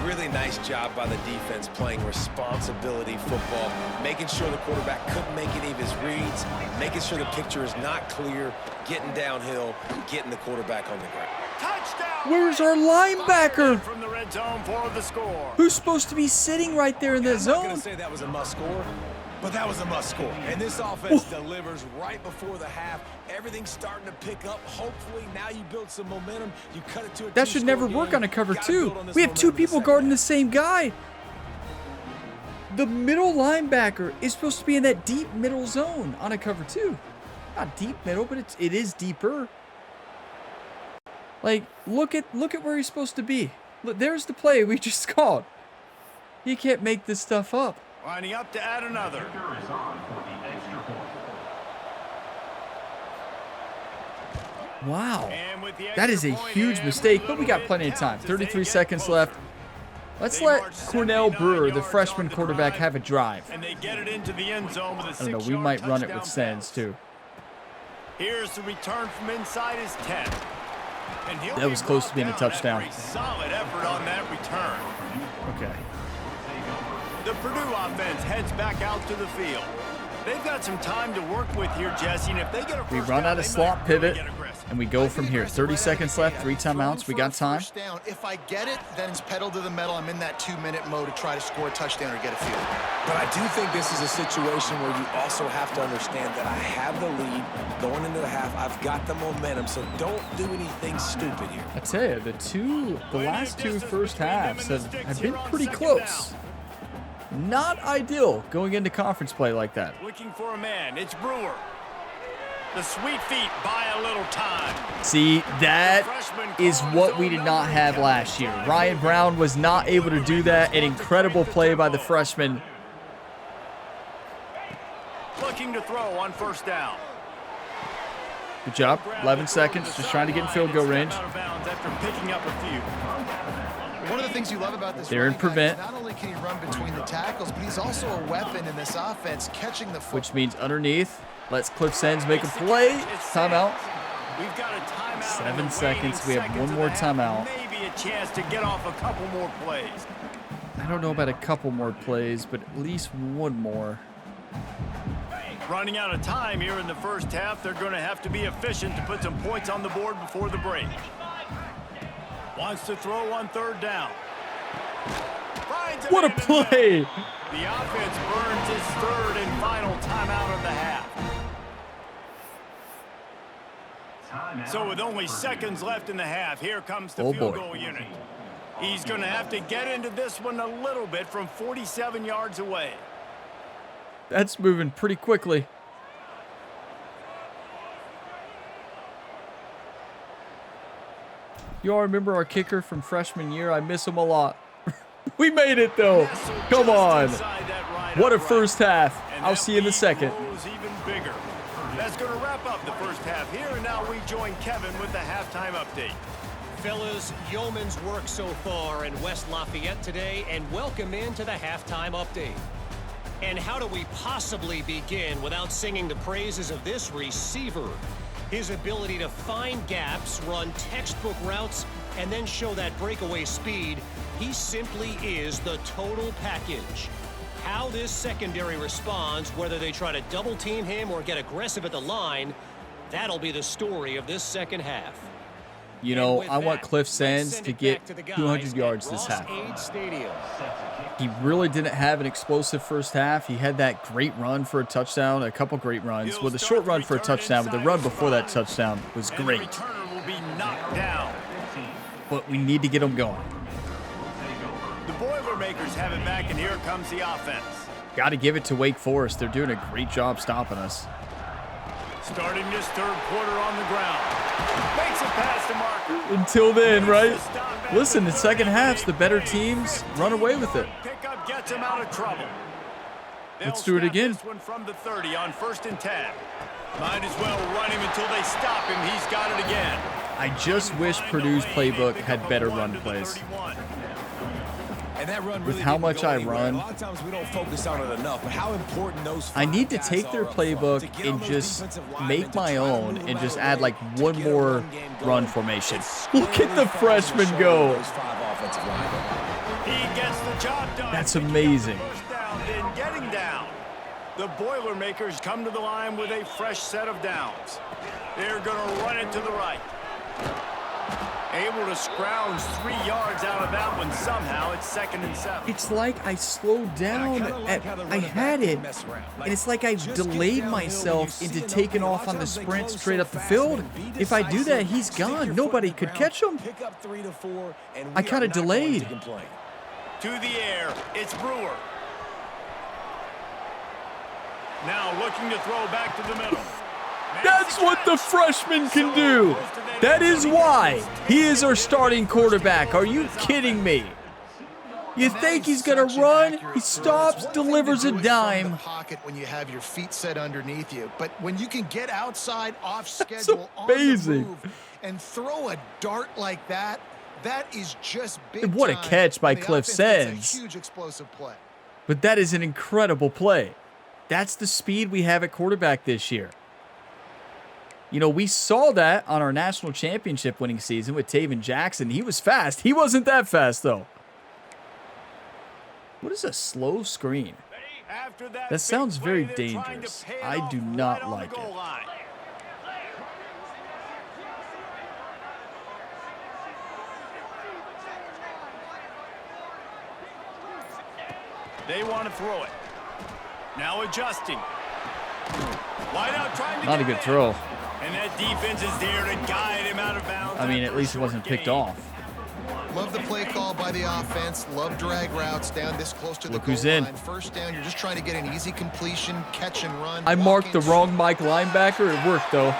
[SPEAKER 4] Really nice job by the defense playing responsibility football, making sure the quarterback couldn't make any of his reads, making sure the picture is not clear, getting downhill, getting the quarterback on the ground.
[SPEAKER 2] Touchdown!
[SPEAKER 1] Where's our linebacker?
[SPEAKER 2] From the red zone for the score.
[SPEAKER 1] Who's supposed to be sitting right there in that
[SPEAKER 4] I'm not going
[SPEAKER 1] zone?
[SPEAKER 4] to say that was a must score, but that was a must score. And this offense delivers right before the half. Everything's starting to pick up. Hopefully now you build some momentum. You cut it to a
[SPEAKER 1] That should never work on a cover
[SPEAKER 4] Gotta
[SPEAKER 1] 2.
[SPEAKER 4] build on this
[SPEAKER 1] We have 2
[SPEAKER 4] momentum in the
[SPEAKER 1] people
[SPEAKER 4] second
[SPEAKER 1] guarding the
[SPEAKER 4] half.
[SPEAKER 1] same guy. The middle linebacker is supposed to be in that deep middle zone on a cover 2. Not deep middle, but it is deeper. Like, look at where he's supposed to be. Look, there's the play we just called. You can't make this stuff up.
[SPEAKER 2] Lining up to add another.
[SPEAKER 1] Wow. That is a huge mistake, but we got plenty of time. 33 seconds left. Let's let Cornell Brewer, the freshman quarterback, have a drive.
[SPEAKER 2] And they get it into the end zone with a 6-yard
[SPEAKER 1] I don't know, we might run it with
[SPEAKER 2] touchdown
[SPEAKER 1] Sens
[SPEAKER 2] pass.
[SPEAKER 1] too.
[SPEAKER 2] Here's the return from inside his 10. And he'll
[SPEAKER 1] That was
[SPEAKER 2] be
[SPEAKER 1] close to being a
[SPEAKER 2] brought down
[SPEAKER 1] touchdown.
[SPEAKER 2] after a solid effort on that return.
[SPEAKER 1] Okay.
[SPEAKER 2] The Purdue offense heads back out to the field. They've got some time to work with here, Jesse, and if they get a
[SPEAKER 1] We
[SPEAKER 2] first
[SPEAKER 1] run
[SPEAKER 2] down,
[SPEAKER 1] out of
[SPEAKER 2] they
[SPEAKER 1] slot
[SPEAKER 2] might really
[SPEAKER 1] pivot,
[SPEAKER 2] get aggressive.
[SPEAKER 1] and we go from here. 30 seconds left, 3 timeouts. We got time.
[SPEAKER 3] First down. If I get it, then it's pedal to the metal. I'm in that 2-minute mode to try to score a touchdown or get a field goal.
[SPEAKER 4] But I do think this is a situation where you also have to understand that I have the lead going into the half. I've got the momentum, so don't do anything stupid here.
[SPEAKER 1] I tell you, the last 2 first halves have been pretty close. Not ideal going into conference play like that.
[SPEAKER 2] Looking for a man. It's Brewer. The sweet feet buy a little time.
[SPEAKER 1] See, that is what we did not have last year. Ryan Brown was not able to do that. An incredible play by the freshman.
[SPEAKER 2] Looking to throw on first down.
[SPEAKER 1] Good job. 11 seconds, just trying to get in field goal range.
[SPEAKER 2] Out of bounds after picking up a few.
[SPEAKER 3] One of the things you love about this
[SPEAKER 1] They're in
[SPEAKER 3] running back
[SPEAKER 1] prevent.
[SPEAKER 3] is not only can he run between the tackles, but he's also a weapon in this offense, catching the football.
[SPEAKER 1] Which means underneath. Let's Cliff Sens make a play. Timeout.
[SPEAKER 2] We've got a timeout.
[SPEAKER 1] 7 seconds. We have one more timeout.
[SPEAKER 2] Maybe a chance to get off a couple more plays.
[SPEAKER 1] I don't know about a couple more plays, but at least one more.
[SPEAKER 2] Running out of time here in the first half. They're going to have to be efficient to put some points on the board before the break. Wants to throw on third down.
[SPEAKER 1] What a play!
[SPEAKER 2] The offense burns its third and final timeout of the half. So with only seconds left in the half, here comes the field goal unit. He's going to have to get into this one a little bit from 47 yards away.
[SPEAKER 1] That's moving pretty quickly. You all remember our kicker from freshman year? I miss him a lot. We made it though. Come on. What a first half. I'll see you in the second.
[SPEAKER 2] Even bigger. That's going to wrap up the first half here, and now we join Kevin with the halftime update.
[SPEAKER 5] Fellas, yeoman's work so far in West Lafayette today, and welcome into the halftime update. And how do we possibly begin without singing the praises of this receiver? His ability to find gaps, run textbook routes, and then show that breakaway speed. He simply is the total package. How this secondary responds, whether they try to double team him or get aggressive at the line, that'll be the story of this second half.
[SPEAKER 1] You know, I want Cliff Sens to get 200 yards this half. He really didn't have an explosive first half. He had that great run for a touchdown, a couple great runs. Well, the short run for a touchdown, but the run before that touchdown was great.
[SPEAKER 2] The returner will be knocked down.
[SPEAKER 1] But we need to get him going.
[SPEAKER 2] The Boilermakers have it back, and here comes the offense.
[SPEAKER 1] Got to give it to Wake Forest. They're doing a great job stopping us.
[SPEAKER 2] Starting this third quarter on the ground. Makes it past the marker.
[SPEAKER 1] Until then, right? Listen, the second half's the better teams run away with it.
[SPEAKER 2] Pickup gets him out of trouble.
[SPEAKER 1] Let's do it again.
[SPEAKER 2] This one from the 30 on 1st and 10. Might as well run him until they stop him. He's got it again.
[SPEAKER 1] I just wish Purdue's playbook had better run plays.
[SPEAKER 4] And that run
[SPEAKER 1] With
[SPEAKER 4] really
[SPEAKER 1] how
[SPEAKER 4] didn't
[SPEAKER 1] much
[SPEAKER 4] go
[SPEAKER 1] I
[SPEAKER 4] anywhere.
[SPEAKER 1] run,
[SPEAKER 4] A lot of times we don't focus on it enough, but how important those
[SPEAKER 1] I need to
[SPEAKER 4] guys
[SPEAKER 1] take their
[SPEAKER 4] are up front.
[SPEAKER 1] playbook
[SPEAKER 4] To get
[SPEAKER 1] and
[SPEAKER 4] on those
[SPEAKER 1] just
[SPEAKER 4] defensive linemen,
[SPEAKER 1] make
[SPEAKER 4] to
[SPEAKER 1] my
[SPEAKER 4] try to
[SPEAKER 1] own
[SPEAKER 4] move
[SPEAKER 1] and
[SPEAKER 4] out
[SPEAKER 1] just
[SPEAKER 4] of
[SPEAKER 1] add
[SPEAKER 4] the
[SPEAKER 1] like
[SPEAKER 4] way, to
[SPEAKER 1] one
[SPEAKER 4] get a
[SPEAKER 1] more
[SPEAKER 4] run game
[SPEAKER 1] run
[SPEAKER 4] going.
[SPEAKER 1] formation.
[SPEAKER 4] It's
[SPEAKER 1] Look at the
[SPEAKER 4] squarely
[SPEAKER 1] freshman
[SPEAKER 4] falls on
[SPEAKER 1] go.
[SPEAKER 4] those 5 offensive linemen.
[SPEAKER 2] He gets the job done.
[SPEAKER 1] That's
[SPEAKER 2] Picking up
[SPEAKER 1] amazing.
[SPEAKER 2] the first down, then getting down. The Boilermakers come to the line with a fresh set of downs. They're going to run it to the right. Able to scrounge 3 yards out of that one somehow. It's 2nd and 7.
[SPEAKER 1] It's like I slowed down. I had it, and it's like I delayed myself into taking off on the sprint straight up the field. If I do that, he's gone. Nobody could catch him. I kind of delayed.
[SPEAKER 2] To the air, it's Brewer. Now looking to throw back to the middle.
[SPEAKER 1] That's what the freshman can do. That is why he is our starting quarterback. Are you kidding me? You think he's going to run? He stops, delivers a dime.
[SPEAKER 3] Pocket when you have your feet set underneath you, but when you can get outside, off schedule, on the move, and throw a dart like that, that is just big.
[SPEAKER 1] What a catch by Cliff Sands.
[SPEAKER 3] Huge explosive play.
[SPEAKER 1] But that is an incredible play. That's the speed we have at quarterback this year. You know, we saw that on our national championship winning season with Taven Jackson. He was fast. He wasn't that fast, though. What is a slow screen? That sounds very dangerous. I do not like it.
[SPEAKER 2] They want to throw it. Now adjusting. Wide out trying to
[SPEAKER 1] Not a good throw.
[SPEAKER 2] And that defense is there to guide him out of bounds.
[SPEAKER 1] I mean, at least it wasn't picked off.
[SPEAKER 3] Love the play call by the offense. Love drag routes down this close to the goal line. First down, you're just trying to get an easy completion, catch and run.
[SPEAKER 1] I marked the wrong Mike linebacker. It worked, though.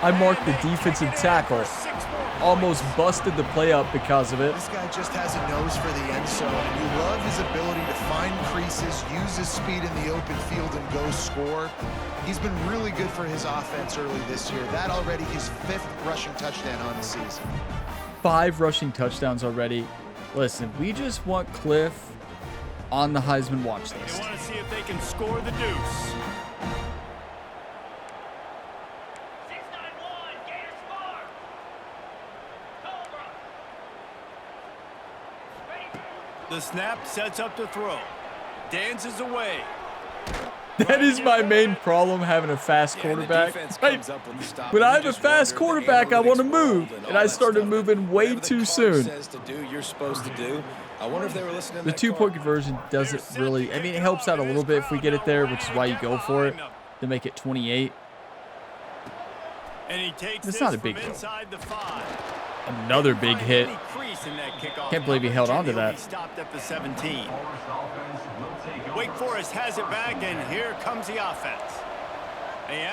[SPEAKER 1] I marked the defensive tackle. Almost busted the play up because of it.
[SPEAKER 3] This guy just has a nose for the end zone. And you love his ability to find creases, use his speed in the open field, and go score. He's been really good for his offense early this year. That already his 5th rushing touchdown on the season.
[SPEAKER 1] 5 rushing touchdowns already. Listen, we just want Cliff on the Heisman watch list.
[SPEAKER 2] They want to see if they can score the deuce. The snap sets up the throw. Dances away.
[SPEAKER 1] That is my main problem, having a fast quarterback. When I have a fast quarterback, I want to move, and I started moving way too soon. The 2-point conversion doesn't really, I mean, it helps out a little bit if we get it there, which is why you go for it, to make it 28. It's not a big deal. Another big hit. Can't believe he held on to that.
[SPEAKER 2] Stopped at the 17. Wake Forest has it back, and here comes the offense.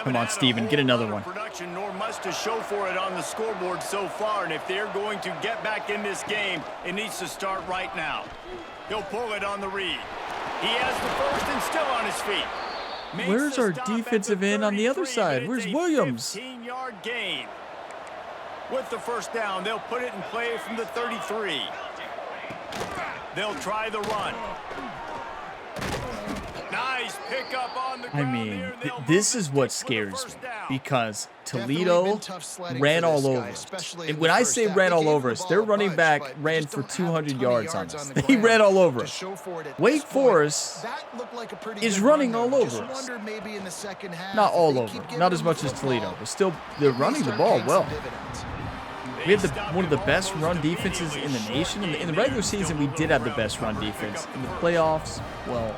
[SPEAKER 1] Come on, Steven, get another one.
[SPEAKER 2] Production, nor much to show for it on the scoreboard so far, and if they're going to get back in this game, it needs to start right now. He'll pull it on the read. He has the first and still on his feet.
[SPEAKER 1] Where's our defensive end on the other side? Where's Williams?
[SPEAKER 2] 15-yard gain. With the first down, they'll put it in play from the 33. They'll try the run. Nice pickup on the ground.
[SPEAKER 1] I mean, this is what scares me, because Toledo ran all over us. And when I say ran all over us, their running back ran for 200 yards on us. He ran all over us. Wake Forest is running all over us. Not all over, not as much as Toledo, but still, they're running the ball well. We had one of the best run defenses in the nation. In the regular season, we did have the best run defense. In the playoffs, well,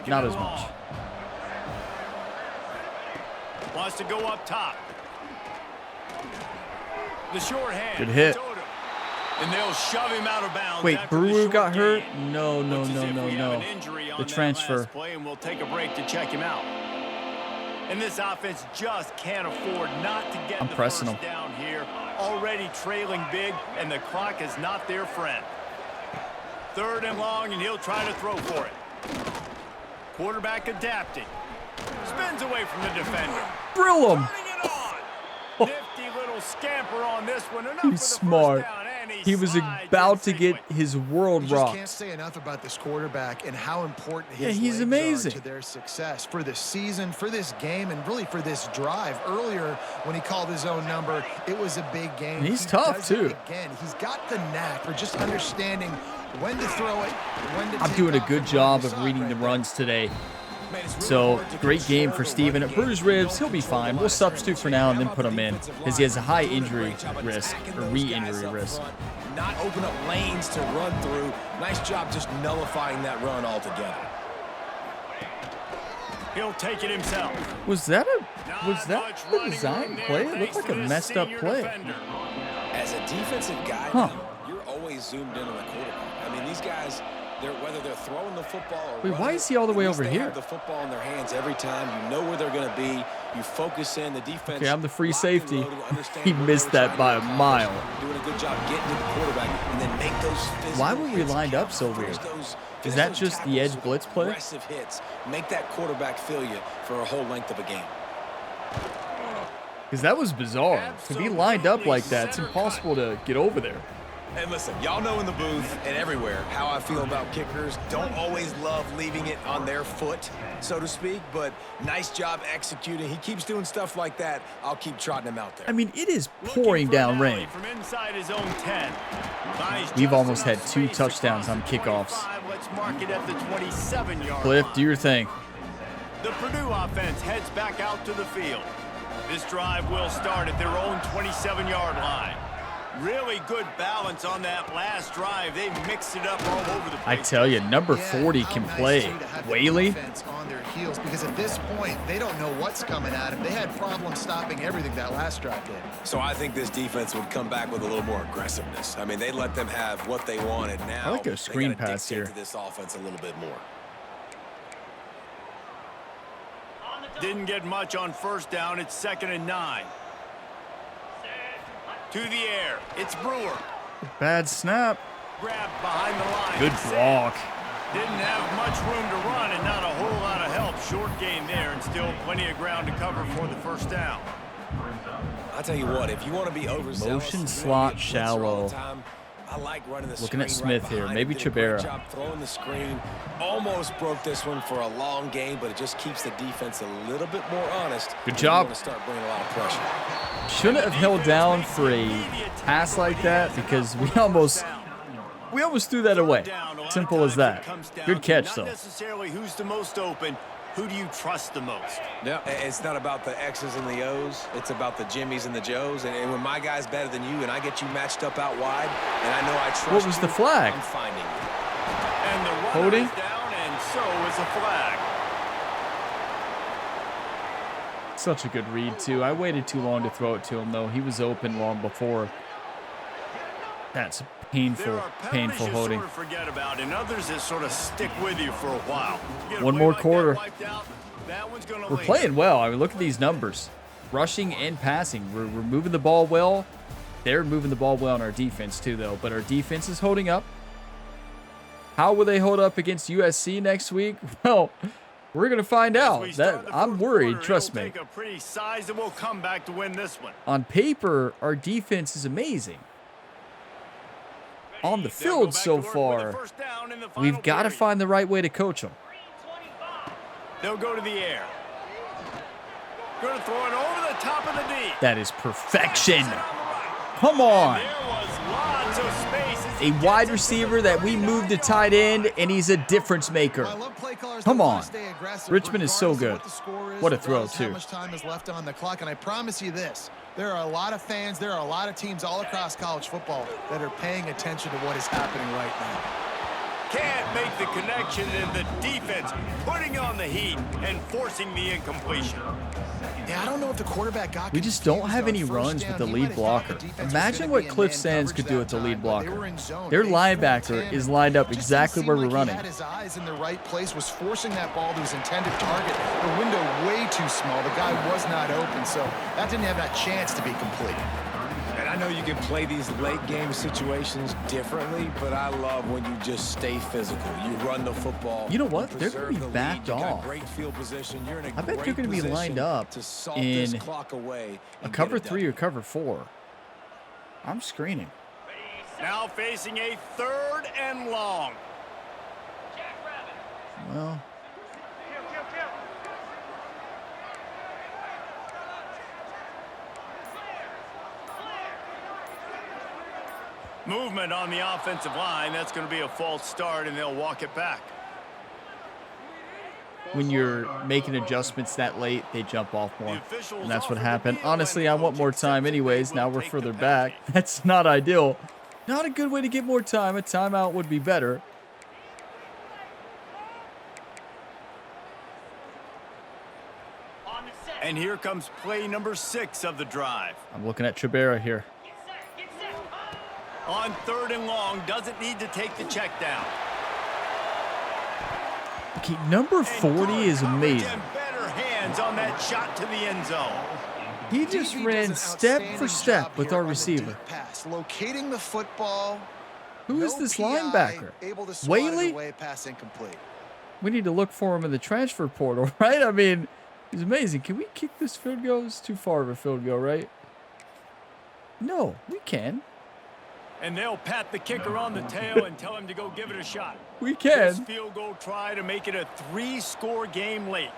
[SPEAKER 1] not as much.
[SPEAKER 2] Wants to go up top. The short hand.
[SPEAKER 1] Good hit.
[SPEAKER 2] And they'll shove him out of bounds.
[SPEAKER 1] Wait, Brewer got hurt? No. The transfer.
[SPEAKER 2] And we'll take a break to check him out. And this offense just can't afford not to get the first down here. Already trailing big, and the clock is not their friend. 3rd and long, and he'll try to throw for it. Quarterback adapting. Spins away from the defender.
[SPEAKER 1] Drill him.
[SPEAKER 2] Nifty little scamper on this one.
[SPEAKER 1] He's smart. He was about to get his world rocked.
[SPEAKER 3] Can't say enough about this quarterback and how important
[SPEAKER 1] he's amazing
[SPEAKER 3] to their success for this season, for this game, and really for this drive. Earlier, when he called his own number, it was a big game.
[SPEAKER 1] And he's tough too.
[SPEAKER 3] Again, he's got the knack for just understanding when to throw it, when to.
[SPEAKER 1] I'm doing a good job of reading the runs today. So, great game for Steven. At bruised ribs, he'll be fine. We'll substitute for now and then put him in, because he has a high injury risk, or re-injury risk.
[SPEAKER 4] Not open up lanes to run through. Nice job just nullifying that run altogether.
[SPEAKER 2] He'll take it himself.
[SPEAKER 1] Was that the design play? It looked like a messed up play.
[SPEAKER 4] As a defensive guy, you're always zoomed in on the quarterback. I mean, these guys, Whether they're throwing the football or
[SPEAKER 1] wait, why is he all the way over
[SPEAKER 4] they
[SPEAKER 1] here?
[SPEAKER 4] have the football in their hands every time. You know where they're going to be. You focus in the defense.
[SPEAKER 1] Okay, I'm the free
[SPEAKER 4] locked and
[SPEAKER 1] safety.
[SPEAKER 4] loaded, understand
[SPEAKER 1] He
[SPEAKER 4] what
[SPEAKER 1] missed
[SPEAKER 4] they were
[SPEAKER 1] that
[SPEAKER 4] trying
[SPEAKER 1] by
[SPEAKER 4] to
[SPEAKER 1] a
[SPEAKER 4] accomplish,
[SPEAKER 1] mile.
[SPEAKER 4] Doing a good job getting to the quarterback and then make those physical
[SPEAKER 1] Why were we
[SPEAKER 4] hits
[SPEAKER 1] lined up
[SPEAKER 4] count.
[SPEAKER 1] so
[SPEAKER 4] Finish
[SPEAKER 1] weird?
[SPEAKER 4] those-
[SPEAKER 1] Is
[SPEAKER 4] finish
[SPEAKER 1] that
[SPEAKER 4] those
[SPEAKER 1] just the
[SPEAKER 4] tackles
[SPEAKER 1] edge
[SPEAKER 4] with
[SPEAKER 1] blitz play?
[SPEAKER 4] Aggressive hits. Make that quarterback feel you for a whole length of a game.
[SPEAKER 1] Because that was bizarre. To be lined up like that, it's impossible to get over there.
[SPEAKER 4] And listen, y'all know in the booth and everywhere how I feel about kickers. Don't always love leaving it on their foot, so to speak, but nice job executing. He keeps doing stuff like that. I'll keep trotting him out there.
[SPEAKER 1] I mean, it is pouring down rain.
[SPEAKER 2] From inside his own 10. Nice
[SPEAKER 1] We've almost had
[SPEAKER 2] justice
[SPEAKER 1] 2
[SPEAKER 2] space
[SPEAKER 1] touchdowns on
[SPEAKER 2] across the
[SPEAKER 1] kickoffs.
[SPEAKER 2] 25. Let's mark it at the 27-yard
[SPEAKER 1] Cliff,
[SPEAKER 2] line.
[SPEAKER 1] do your thing.
[SPEAKER 2] The Purdue offense heads back out to the field. This drive will start at their own 27-yard line. Really good balance on that last drive. They mixed it up all over the place.
[SPEAKER 1] I tell you, number 40 can play. Whaley?
[SPEAKER 3] On their heels, because at this point, they don't know what's coming at them. They had problems stopping everything that last drive did.
[SPEAKER 4] So I think this defense would come back with a little more aggressiveness. I mean, they let them have what they wanted. Now
[SPEAKER 1] I like a
[SPEAKER 4] they
[SPEAKER 1] screen
[SPEAKER 4] gotta
[SPEAKER 1] pass
[SPEAKER 4] dictate
[SPEAKER 1] here.
[SPEAKER 4] to this offense a little bit more.
[SPEAKER 2] Didn't get much on first down. It's 2nd and 9. To the air. It's Brewer.
[SPEAKER 1] Bad snap.
[SPEAKER 2] Grabbed behind the line.
[SPEAKER 1] Good block.
[SPEAKER 2] Didn't have much room to run and not a whole lot of help. Short gain there and still plenty of ground to cover for the first down.
[SPEAKER 4] I'll tell you what, if you want to be overzealous,
[SPEAKER 1] Motion
[SPEAKER 4] you
[SPEAKER 1] slot
[SPEAKER 4] wanna be a blitzer all
[SPEAKER 1] shallow.
[SPEAKER 4] the time, I like running the
[SPEAKER 1] Looking at
[SPEAKER 4] screen
[SPEAKER 1] Smith
[SPEAKER 4] right
[SPEAKER 1] here,
[SPEAKER 4] behind
[SPEAKER 1] maybe
[SPEAKER 4] him. Did a great
[SPEAKER 1] Chabera.
[SPEAKER 4] job throwing the screen. Almost broke this one for a long game, but it just keeps the defense a little bit more honest.
[SPEAKER 1] Good
[SPEAKER 4] You
[SPEAKER 1] job.
[SPEAKER 4] want to start bringing a lot of pressure.
[SPEAKER 1] Shouldn't have held down for a pass like that because we almost threw that away. Simple as that. Good catch, though.
[SPEAKER 2] Not necessarily who's the most open. Who do you trust the most?
[SPEAKER 4] Yeah, it's not about the X's and the O's. It's about the Jimmies and the Joes. And when my guy's better than you and I get you matched up out wide, and I know I trust
[SPEAKER 1] What was
[SPEAKER 4] you,
[SPEAKER 1] the flag?
[SPEAKER 4] I'm finding you.
[SPEAKER 2] And the runner
[SPEAKER 1] Holding?
[SPEAKER 2] is down, and so is a flag.
[SPEAKER 1] Such a good read, too. I waited too long to throw it to him, though. He was open long before. That's painful,
[SPEAKER 2] There are
[SPEAKER 1] painful
[SPEAKER 2] penalties you
[SPEAKER 1] holding.
[SPEAKER 2] sort of forget about, and others that sort of stick with you for a while. You get a
[SPEAKER 1] One
[SPEAKER 2] play
[SPEAKER 1] more
[SPEAKER 2] like that
[SPEAKER 1] quarter.
[SPEAKER 2] wiped out, that one's gonna
[SPEAKER 1] We're
[SPEAKER 2] linger.
[SPEAKER 1] playing well. I mean, look at these numbers. Rushing and passing. We're moving the ball well. They're moving the ball well in our defense, too, though. But our defense is holding up. How will they hold up against USC next week? Well, we're going to find
[SPEAKER 2] As
[SPEAKER 1] out.
[SPEAKER 2] we start the
[SPEAKER 1] I'm
[SPEAKER 2] fourth
[SPEAKER 1] worried,
[SPEAKER 2] quarter,
[SPEAKER 1] trust
[SPEAKER 2] it'll
[SPEAKER 1] me.
[SPEAKER 2] take a pretty sizable comeback to win this one.
[SPEAKER 1] On paper, our defense is amazing. On the
[SPEAKER 2] They'll go
[SPEAKER 1] field
[SPEAKER 2] back
[SPEAKER 1] so
[SPEAKER 2] to work with a
[SPEAKER 1] far,
[SPEAKER 2] first down in the final
[SPEAKER 1] we've got to
[SPEAKER 2] period.
[SPEAKER 1] find the right way to coach them.
[SPEAKER 2] They'll go to the air. Going to throw it over the top of the D.
[SPEAKER 1] That is perfection. Come on.
[SPEAKER 2] There was lots of space as he
[SPEAKER 1] A
[SPEAKER 2] gets
[SPEAKER 1] wide
[SPEAKER 2] it to
[SPEAKER 1] receiver
[SPEAKER 2] the
[SPEAKER 1] that we moved to tight end, and he's a difference maker.
[SPEAKER 3] I love play callers
[SPEAKER 1] Come
[SPEAKER 3] that wanna
[SPEAKER 1] on.
[SPEAKER 3] stay aggressive
[SPEAKER 1] Richmond is so
[SPEAKER 3] regardless of
[SPEAKER 1] good.
[SPEAKER 3] what the score is,
[SPEAKER 1] What a throw,
[SPEAKER 3] regardless of
[SPEAKER 1] too.
[SPEAKER 3] How much time is left on the clock, and I promise you this. There are a lot of fans, there are a lot of teams all across college football that are paying attention to what is happening right now.
[SPEAKER 2] Can't make the connection, and the defense putting on the heat and forcing the incompletion.
[SPEAKER 3] Yeah, I don't know if the quarterback got
[SPEAKER 1] We just don't
[SPEAKER 3] confused
[SPEAKER 1] have
[SPEAKER 3] on
[SPEAKER 1] any
[SPEAKER 3] first
[SPEAKER 1] runs
[SPEAKER 3] down.
[SPEAKER 1] with the
[SPEAKER 3] He
[SPEAKER 1] lead
[SPEAKER 3] might have thought
[SPEAKER 1] blocker.
[SPEAKER 3] the defense was
[SPEAKER 1] Imagine
[SPEAKER 3] gonna
[SPEAKER 1] what
[SPEAKER 3] be in
[SPEAKER 1] Cliff
[SPEAKER 3] man
[SPEAKER 1] Sands could
[SPEAKER 3] coverage
[SPEAKER 1] do
[SPEAKER 3] that
[SPEAKER 1] with the lead
[SPEAKER 3] time, but they
[SPEAKER 1] blocker.
[SPEAKER 3] were in zone.
[SPEAKER 1] Their
[SPEAKER 3] They
[SPEAKER 1] linebacker
[SPEAKER 3] fooled him.
[SPEAKER 1] is lined up
[SPEAKER 3] Just
[SPEAKER 1] exactly
[SPEAKER 3] didn't
[SPEAKER 1] where
[SPEAKER 3] seem
[SPEAKER 1] we're
[SPEAKER 3] like
[SPEAKER 1] running.
[SPEAKER 3] He had his eyes in the right place, was forcing that ball to his intended target. The window way too small. The guy was not open, so that didn't have that chance to be complete.
[SPEAKER 4] And I know you can play these late game situations differently, but I love when you just stay physical. You run the football.
[SPEAKER 1] You know what?
[SPEAKER 4] you
[SPEAKER 1] They're gonna be
[SPEAKER 4] preserve the
[SPEAKER 1] backed
[SPEAKER 4] lead, you got
[SPEAKER 1] off.
[SPEAKER 4] great field position. You're in a
[SPEAKER 1] I bet they're
[SPEAKER 4] great
[SPEAKER 1] gonna be lined
[SPEAKER 4] position
[SPEAKER 1] up
[SPEAKER 4] to salt
[SPEAKER 1] in
[SPEAKER 4] this clock away
[SPEAKER 1] A
[SPEAKER 4] and get
[SPEAKER 1] cover
[SPEAKER 4] it done.
[SPEAKER 1] 3 or cover 4. I'm screening.
[SPEAKER 2] Now facing a 3rd and long.
[SPEAKER 1] Well,
[SPEAKER 2] Movement on the offensive line. That's going to be a false start, and they'll walk it back.
[SPEAKER 1] when you're making adjustments that late, they jump off more. And that's what happened. Honestly, I want more time anyways. Now we're further back. That's not ideal. Not a good way to get more time. A timeout would be better.
[SPEAKER 2] And here comes play number 6 of the drive.
[SPEAKER 1] I'm looking at Chabera here.
[SPEAKER 2] On 3rd and long, doesn't need to take the check down.
[SPEAKER 1] Okay, number 40 is amazing.
[SPEAKER 2] And better hands on that shot to the end zone.
[SPEAKER 1] He just
[SPEAKER 3] DB
[SPEAKER 1] ran
[SPEAKER 3] does an
[SPEAKER 1] step for
[SPEAKER 3] outstanding
[SPEAKER 1] step
[SPEAKER 3] job
[SPEAKER 1] with
[SPEAKER 3] here
[SPEAKER 1] our
[SPEAKER 3] on the
[SPEAKER 1] receiver.
[SPEAKER 3] deep pass, locating the football.
[SPEAKER 1] Who is
[SPEAKER 3] No
[SPEAKER 1] this
[SPEAKER 3] PI,
[SPEAKER 1] linebacker?
[SPEAKER 3] able to swat it
[SPEAKER 1] Whaley?
[SPEAKER 3] away, pass incomplete.
[SPEAKER 1] We need to look for him in the transfer portal, right? I mean, he's amazing. Can we kick this field goal? It's too far of a field goal, right? No, we can.
[SPEAKER 2] And they'll pat the kicker on the tail and tell him to go give it a shot.
[SPEAKER 1] We
[SPEAKER 2] This
[SPEAKER 1] can.
[SPEAKER 2] field goal try to make it a 3-score game late.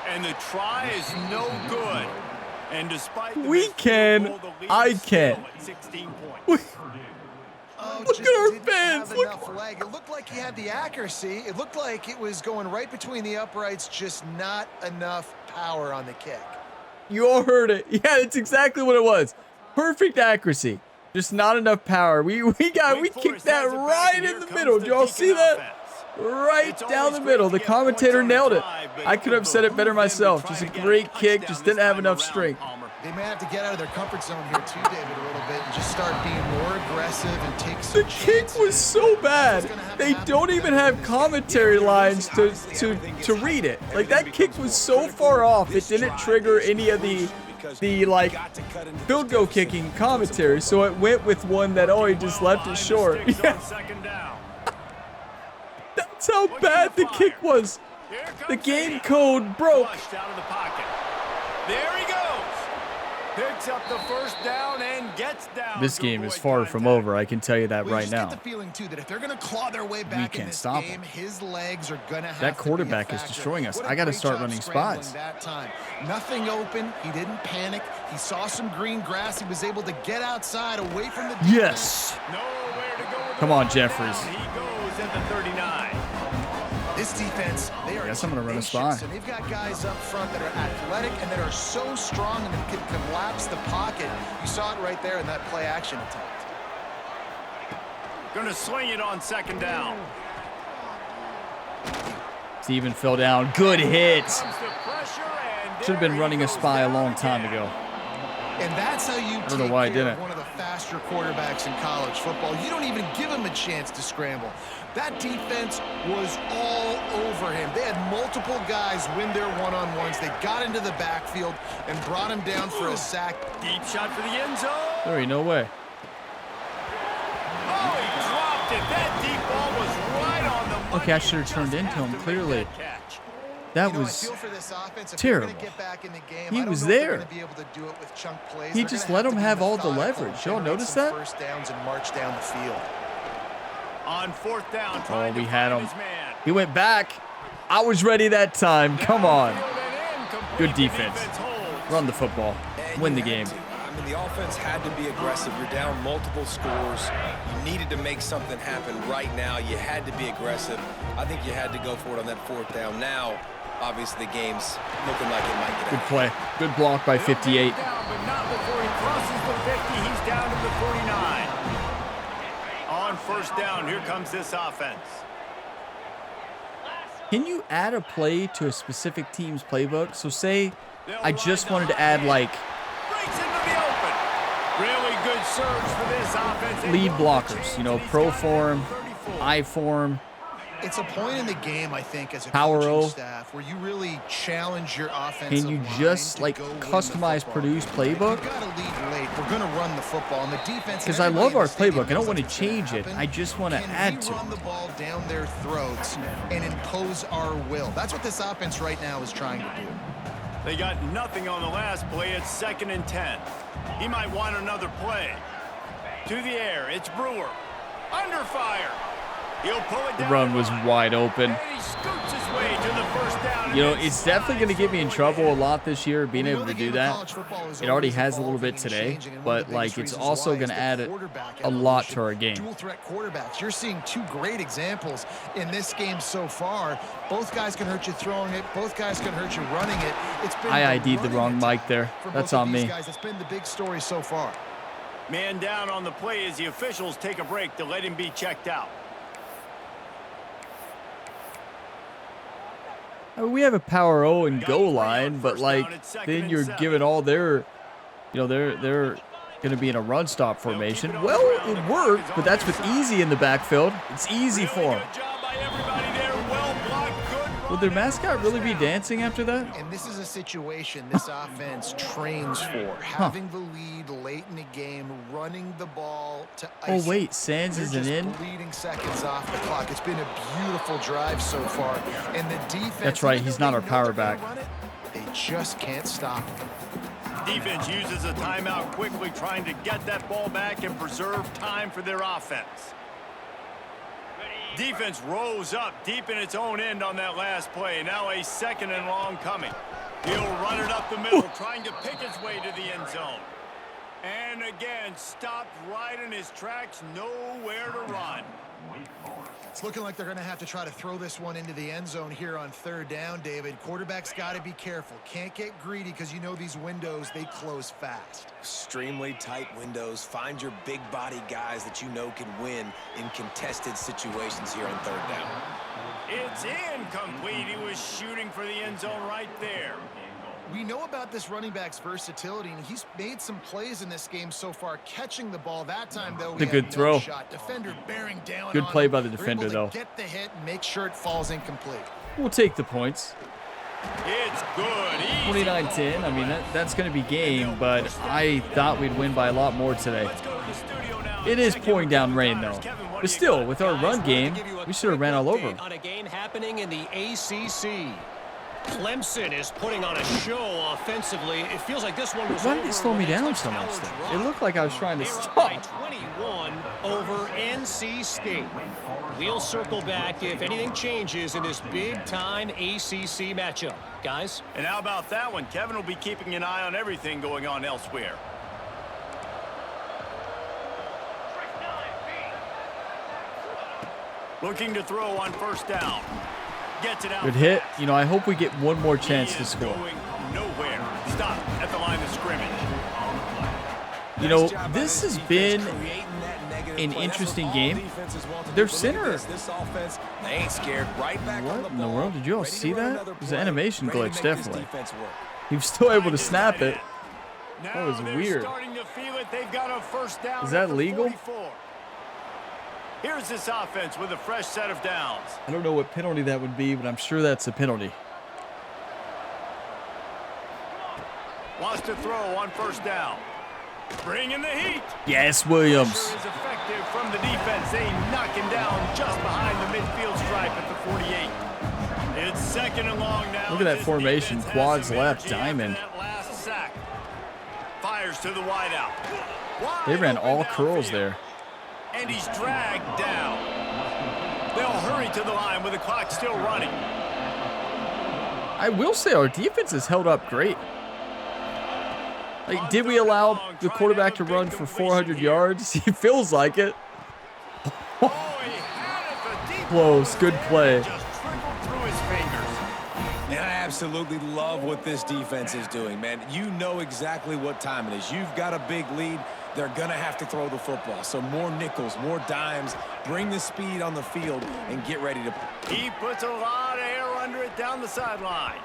[SPEAKER 2] And the try is no good. And despite the
[SPEAKER 1] We
[SPEAKER 2] missed
[SPEAKER 1] can.
[SPEAKER 2] field goal, the lead
[SPEAKER 1] I
[SPEAKER 2] is still
[SPEAKER 1] can.
[SPEAKER 2] at 16 points.
[SPEAKER 3] Oh,
[SPEAKER 1] Look
[SPEAKER 3] just
[SPEAKER 1] at our
[SPEAKER 3] didn't
[SPEAKER 1] fans,
[SPEAKER 3] have
[SPEAKER 1] look.
[SPEAKER 3] enough leg. It looked like he had the accuracy. It looked like it was going right between the uprights, just not enough power on the kick.
[SPEAKER 1] You all heard it. Yeah, that's exactly what it was. Perfect accuracy. Just not enough power. We kicked that right in the middle. Did y'all see that? Right down the middle. The commentator nailed it. I could have said it better myself. Just a great kick. Just didn't have enough strength.
[SPEAKER 3] They may have to get out of their comfort zone here too, David, a little bit and just start being more aggressive and take some
[SPEAKER 1] The kick was so bad. They don't even have commentary lines to read it. Like, that kick was so far off, it didn't trigger any of the like field goal kicking commentary. So it went with one that, oh, he just left it short. That's how bad the kick was. The game code broke.
[SPEAKER 2] There he goes. Picks up the first down and gets down.
[SPEAKER 1] This game is far from over. I can tell you that right now.
[SPEAKER 3] Get the feeling too that if they're going to claw their way back in
[SPEAKER 1] can't
[SPEAKER 3] this
[SPEAKER 1] stop
[SPEAKER 3] game,
[SPEAKER 1] him.
[SPEAKER 3] his legs are going to have
[SPEAKER 1] That
[SPEAKER 3] to
[SPEAKER 1] quarterback
[SPEAKER 3] be a
[SPEAKER 1] is
[SPEAKER 3] factor.
[SPEAKER 1] destroying us.
[SPEAKER 3] What a
[SPEAKER 1] I got to
[SPEAKER 3] great
[SPEAKER 1] start
[SPEAKER 3] job
[SPEAKER 1] running
[SPEAKER 3] scrambling
[SPEAKER 1] spies.
[SPEAKER 3] that time. Nothing open. He didn't panic. He saw some green grass. He was able to get outside away from the defense.
[SPEAKER 1] Yes.
[SPEAKER 2] Nowhere to go with
[SPEAKER 1] Come
[SPEAKER 2] the
[SPEAKER 1] on,
[SPEAKER 2] first
[SPEAKER 1] Jeffries.
[SPEAKER 2] down. He goes at the 39.
[SPEAKER 3] This defense, they are
[SPEAKER 1] Guess I'm gonna run a
[SPEAKER 3] tenacious,
[SPEAKER 1] spy.
[SPEAKER 3] and they've got guys up front that are athletic and that are so strong and that can collapse the pocket. You saw it right there in that play action attempt.
[SPEAKER 2] Gonna swing it on second down.
[SPEAKER 1] Steven fell down. Good hit.
[SPEAKER 2] Comes the pressure, and
[SPEAKER 1] Should have been running a spy a long time ago.
[SPEAKER 3] And that's how you
[SPEAKER 1] don't know
[SPEAKER 3] take
[SPEAKER 1] why I
[SPEAKER 3] care
[SPEAKER 1] didn't.
[SPEAKER 3] of one of the faster quarterbacks in college football. You don't even give him a chance to scramble. That defense was all over him. They had multiple guys win their one-on-ones. They got into the backfield and brought him down for a sack.
[SPEAKER 2] Deep shot for the end zone.
[SPEAKER 1] There ain't no way.
[SPEAKER 2] Oh, he dropped it. That deep ball was right on the money.
[SPEAKER 1] Okay, I should have turned
[SPEAKER 2] Just
[SPEAKER 1] into him,
[SPEAKER 2] have to make
[SPEAKER 1] clearly.
[SPEAKER 2] that catch.
[SPEAKER 1] That
[SPEAKER 3] I
[SPEAKER 1] was
[SPEAKER 3] feel for this offense. If
[SPEAKER 1] terrible.
[SPEAKER 3] they're gonna get back in the game,
[SPEAKER 1] He
[SPEAKER 3] I don't
[SPEAKER 1] was
[SPEAKER 3] know if they're
[SPEAKER 1] there.
[SPEAKER 3] gonna be able to do it with chunk plays.
[SPEAKER 1] He
[SPEAKER 3] They're
[SPEAKER 1] just
[SPEAKER 3] gonna
[SPEAKER 1] let
[SPEAKER 3] have
[SPEAKER 1] him
[SPEAKER 3] to be
[SPEAKER 1] have all the
[SPEAKER 3] methodical,
[SPEAKER 1] leverage. Y'all
[SPEAKER 3] generate
[SPEAKER 1] notice
[SPEAKER 3] some
[SPEAKER 1] that?
[SPEAKER 3] First downs and march down the field.
[SPEAKER 2] On fourth down,
[SPEAKER 1] Oh,
[SPEAKER 2] trying
[SPEAKER 1] we
[SPEAKER 2] to
[SPEAKER 1] had
[SPEAKER 2] find
[SPEAKER 1] him.
[SPEAKER 2] his man.
[SPEAKER 1] He went back. I was ready that time. Come on.
[SPEAKER 2] Downfield and incomplete.
[SPEAKER 1] Good
[SPEAKER 2] The
[SPEAKER 1] defense.
[SPEAKER 2] holds.
[SPEAKER 1] Run the football.
[SPEAKER 4] And
[SPEAKER 1] Win the
[SPEAKER 4] you
[SPEAKER 1] game.
[SPEAKER 4] had to. I mean, the offense had to be aggressive. You're down multiple scores. You needed to make something happen right now. You had to be aggressive. I think you had to go for it on that fourth down. Now, obviously, the game's looking like it might get
[SPEAKER 1] Good
[SPEAKER 4] out.
[SPEAKER 1] play. Good block by 58.
[SPEAKER 2] Down, but not before he crosses the 50. He's down to the 49. On first down, here comes this offense.
[SPEAKER 1] Can you add a play to a specific team's playbook? So say I just wanted to add like
[SPEAKER 2] Breaks into the open. Really good surge for this offense.
[SPEAKER 1] lead blockers, you know, pro form, I form.
[SPEAKER 3] It's a point in the game, I think, as a
[SPEAKER 1] Power
[SPEAKER 3] coaching
[SPEAKER 1] O.
[SPEAKER 3] staff where you really challenge your offensive
[SPEAKER 1] Can you
[SPEAKER 3] line
[SPEAKER 1] just
[SPEAKER 3] to
[SPEAKER 1] like
[SPEAKER 3] go win the
[SPEAKER 1] customize
[SPEAKER 3] football
[SPEAKER 1] Purdue's
[SPEAKER 3] game.
[SPEAKER 1] playbook?
[SPEAKER 3] You've got to lead late. We're going to run the football, and the defense.
[SPEAKER 1] Because I love our playbook. I don't want to change it. I just want to add to
[SPEAKER 3] Can we run
[SPEAKER 1] it.
[SPEAKER 3] the ball down their throats and impose our will? That's what this offense right now is trying to do.
[SPEAKER 2] They got nothing on the last play. It's 2nd and 10. He might want another play. To the air. It's Brewer. Under fire. He'll pull it
[SPEAKER 1] The
[SPEAKER 2] down.
[SPEAKER 1] run was wide open.
[SPEAKER 2] And he scoots his way to the first down.
[SPEAKER 1] You know,
[SPEAKER 2] and
[SPEAKER 1] it's definitely going to get me in trouble a lot this year, being
[SPEAKER 3] We know
[SPEAKER 1] able
[SPEAKER 3] the
[SPEAKER 1] to
[SPEAKER 3] game
[SPEAKER 1] do
[SPEAKER 3] of
[SPEAKER 1] that.
[SPEAKER 3] college football is
[SPEAKER 1] It already
[SPEAKER 3] always
[SPEAKER 1] has a little bit
[SPEAKER 3] evolving and
[SPEAKER 1] today,
[SPEAKER 3] changing, and one of
[SPEAKER 1] but
[SPEAKER 3] the
[SPEAKER 1] like
[SPEAKER 3] biggest
[SPEAKER 1] it's
[SPEAKER 3] reasons
[SPEAKER 1] also
[SPEAKER 3] why
[SPEAKER 1] going
[SPEAKER 3] is
[SPEAKER 1] to
[SPEAKER 3] the
[SPEAKER 1] add
[SPEAKER 3] quarterback
[SPEAKER 1] a lot to
[SPEAKER 3] evolution.
[SPEAKER 1] our game.
[SPEAKER 3] Dual threat quarterbacks. You're seeing two great examples in this game so far. Both guys can hurt you throwing it. Both guys can hurt you running it. It's been
[SPEAKER 1] I
[SPEAKER 3] the
[SPEAKER 1] ID'd the
[SPEAKER 3] running
[SPEAKER 1] wrong mic
[SPEAKER 3] attack
[SPEAKER 1] there.
[SPEAKER 3] for
[SPEAKER 1] That's
[SPEAKER 3] both of
[SPEAKER 1] on
[SPEAKER 3] these
[SPEAKER 1] me.
[SPEAKER 3] guys. It's been the big story so far.
[SPEAKER 2] Man down on the play as the officials take a break to let him be checked out.
[SPEAKER 1] We have a power O and go line, but like then you're giving all their, they're going to be in a run stop formation. Well, it worked, but that's with Easy in the backfield. It's easy for him. Would their mascot really be dancing after that?
[SPEAKER 3] And this is a situation this offense trains for. Having the lead late in the game, running the ball to ice.
[SPEAKER 1] Oh, wait, Sands isn't in?
[SPEAKER 3] Bleeding seconds off the clock. It's been a beautiful drive so far. And the defense...
[SPEAKER 1] That's right, he's not our power back.
[SPEAKER 3] They just can't stop him.
[SPEAKER 2] Defense uses a timeout quickly, trying to get that ball back and preserve time for their offense. Defense rose up deep in its own end on that last play. Now a second and long coming. He'll run it up the middle, trying to pick his way to the end zone. And again, stopped right in his tracks, nowhere to run.
[SPEAKER 3] It's looking like they're going to have to try to throw this one into the end zone here on third down, David. Quarterback's got to be careful. Can't get greedy because you know these windows, they close fast.
[SPEAKER 4] Extremely tight windows. Find your big body guys that you know can win in contested situations here on third down.
[SPEAKER 2] It's incomplete. He was shooting for the end zone right there.
[SPEAKER 3] We know about this running back's versatility, and he's made some plays in this game so far, catching the ball. That time, though,
[SPEAKER 1] the good throw.
[SPEAKER 3] Shot. Defender bearing down.
[SPEAKER 1] Good play by the defender, though.
[SPEAKER 3] Get the hit and make sure it falls incomplete.
[SPEAKER 1] We'll take the points.
[SPEAKER 2] It's good.
[SPEAKER 1] 29-10. I mean, that's going to be game, but I thought we'd win by a lot more today. It is pouring down rain, though. But still, with our run game, we should have ran all over them.
[SPEAKER 5] On a game happening in the ACC. Clemson is putting on a show offensively. It feels like this one was
[SPEAKER 1] Why did they slow me down so much then? It looked like I was trying to stop.
[SPEAKER 5] 21 over NC State. We'll circle back if anything changes in this big-time ACC matchup. Guys?
[SPEAKER 2] And how about that one? Kevin will be keeping an eye on everything going on elsewhere. Looking to throw on first down. Gets it out.
[SPEAKER 1] Good hit. You know, I hope we get one more chance to score.
[SPEAKER 2] Going nowhere. Stop at the line of scrimmage.
[SPEAKER 1] You know, this has been an interesting game. Their center.
[SPEAKER 4] They ain't scared. Right back on the
[SPEAKER 1] What in the
[SPEAKER 4] ball.
[SPEAKER 1] world? Did you all see that? It was an animation
[SPEAKER 4] Ready to
[SPEAKER 1] glitch,
[SPEAKER 4] make this
[SPEAKER 1] definitely.
[SPEAKER 4] defense work.
[SPEAKER 1] He was still able to snap it.
[SPEAKER 2] Now
[SPEAKER 1] That was
[SPEAKER 2] they're
[SPEAKER 1] weird.
[SPEAKER 2] starting to feel it. They've got a first down.
[SPEAKER 1] Is that
[SPEAKER 2] at the
[SPEAKER 1] legal?
[SPEAKER 2] 44. Here's this offense with a fresh set of downs.
[SPEAKER 1] I don't know what penalty that would be, but I'm sure that's a penalty.
[SPEAKER 2] Wants to throw on first down. Bringing the heat.
[SPEAKER 1] Yes, Williams.
[SPEAKER 2] Pressure is effective from the defense. They knock him down just behind the midfield stripe at the 48. It's second and long now.
[SPEAKER 1] Look at that
[SPEAKER 2] This
[SPEAKER 1] formation.
[SPEAKER 2] defense has
[SPEAKER 1] Quads
[SPEAKER 2] some
[SPEAKER 1] left,
[SPEAKER 2] energy after
[SPEAKER 1] diamond.
[SPEAKER 2] that last sack. Fires to the wideout.
[SPEAKER 1] They ran
[SPEAKER 2] Wide
[SPEAKER 1] all
[SPEAKER 2] open
[SPEAKER 1] curls
[SPEAKER 2] downfield.
[SPEAKER 1] there.
[SPEAKER 2] And he's dragged down. They'll hurry to the line with the clock still running.
[SPEAKER 1] I will say our defense has held up great. Like, did we allow the quarterback to run for 400 yards? He feels like it.
[SPEAKER 2] Oh, he had it. The deep
[SPEAKER 1] Close. Good play.
[SPEAKER 2] just trickled through his fingers.
[SPEAKER 4] And I absolutely love what this defense is doing, man. You know exactly what time it is. You've got a big lead. They're going to have to throw the football. So more nickels, more dimes, bring the speed on the field, and get ready to...
[SPEAKER 2] He puts a lot of air under it down the sideline.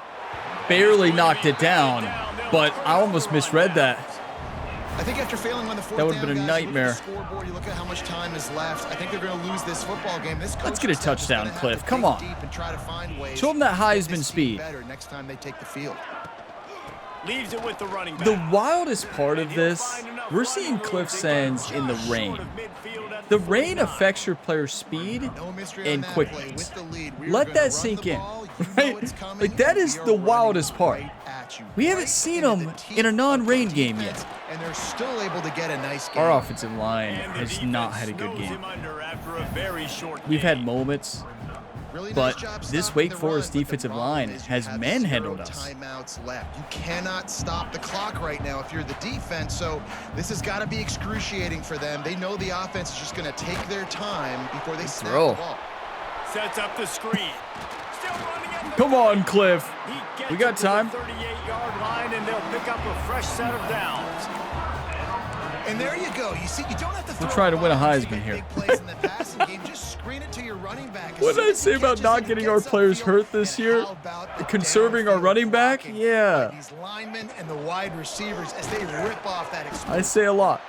[SPEAKER 1] Barely knocked it down, but I almost misread that.
[SPEAKER 3] I think after failing on the fourth
[SPEAKER 1] That would've
[SPEAKER 3] down,
[SPEAKER 1] been a
[SPEAKER 3] guys,
[SPEAKER 1] nightmare.
[SPEAKER 3] Look at the scoreboard, you look at how much time is left. I think they're going to lose this football game. This
[SPEAKER 1] Let's get a
[SPEAKER 3] coaching staff is
[SPEAKER 1] touchdown,
[SPEAKER 3] gonna have
[SPEAKER 1] Cliff.
[SPEAKER 3] to
[SPEAKER 1] Come
[SPEAKER 3] dig
[SPEAKER 1] on.
[SPEAKER 3] deep and try to find ways
[SPEAKER 1] Show 'em that
[SPEAKER 3] to make
[SPEAKER 1] Heisman
[SPEAKER 3] this team
[SPEAKER 1] speed.
[SPEAKER 3] better next time they take the field.
[SPEAKER 2] Leaves it with the running back.
[SPEAKER 1] The wildest part of this, we're seeing Cliff Sands in the rain. The rain affects your player's speed
[SPEAKER 3] No mystery on
[SPEAKER 1] and
[SPEAKER 3] that play.
[SPEAKER 1] quickness.
[SPEAKER 3] With the lead, we are
[SPEAKER 1] Let
[SPEAKER 3] gonna
[SPEAKER 1] that
[SPEAKER 3] run
[SPEAKER 1] sink
[SPEAKER 3] the
[SPEAKER 1] in,
[SPEAKER 3] ball. You know
[SPEAKER 1] right?
[SPEAKER 3] it's coming,
[SPEAKER 1] Like, that
[SPEAKER 3] and
[SPEAKER 1] is
[SPEAKER 3] we are
[SPEAKER 1] the
[SPEAKER 3] running
[SPEAKER 1] wildest part.
[SPEAKER 3] right at you,
[SPEAKER 1] We haven't
[SPEAKER 3] right
[SPEAKER 1] seen
[SPEAKER 3] into
[SPEAKER 1] them
[SPEAKER 3] the teeth
[SPEAKER 1] in a
[SPEAKER 3] of
[SPEAKER 1] non-rain
[SPEAKER 3] the
[SPEAKER 1] game yet.
[SPEAKER 3] defense, and they're still able to get a nice game.
[SPEAKER 1] Our offensive line
[SPEAKER 2] And the
[SPEAKER 1] has not
[SPEAKER 2] defense
[SPEAKER 1] had a good
[SPEAKER 2] snows
[SPEAKER 1] game.
[SPEAKER 2] him under after a very short
[SPEAKER 1] We've
[SPEAKER 2] game.
[SPEAKER 1] had moments,
[SPEAKER 3] Really nice
[SPEAKER 1] but
[SPEAKER 3] job
[SPEAKER 1] this
[SPEAKER 3] stopping
[SPEAKER 1] Wake
[SPEAKER 3] the
[SPEAKER 1] Forest
[SPEAKER 3] run, but the
[SPEAKER 1] defensive
[SPEAKER 3] problem
[SPEAKER 1] line
[SPEAKER 3] is you
[SPEAKER 1] has
[SPEAKER 3] have
[SPEAKER 1] manhandled
[SPEAKER 3] 0
[SPEAKER 1] us.
[SPEAKER 3] timeouts left. You cannot stop the clock right now if you're the defense, so this has got to be excruciating for them. They know the offense is just going to take their time before they snap
[SPEAKER 1] throw.
[SPEAKER 3] the ball.
[SPEAKER 2] Sets up the screen. Still running at the
[SPEAKER 1] Come on, Cliff.
[SPEAKER 2] He gets
[SPEAKER 1] We got
[SPEAKER 2] it to the
[SPEAKER 1] time.
[SPEAKER 2] 38-yard line, and they'll pick up a fresh set of downs.
[SPEAKER 3] And there you go. You see, you don't have to
[SPEAKER 1] We're
[SPEAKER 3] throw
[SPEAKER 1] trying to win a
[SPEAKER 3] bombs to
[SPEAKER 1] Heisman
[SPEAKER 3] get
[SPEAKER 1] here.
[SPEAKER 3] big plays in the passing game. Just Screen it to your running back.
[SPEAKER 1] What did I say about not getting our players hurt this year? Conserving our running back? Yeah.
[SPEAKER 3] These linemen and the wide receivers as they rip off that
[SPEAKER 1] I say a lot.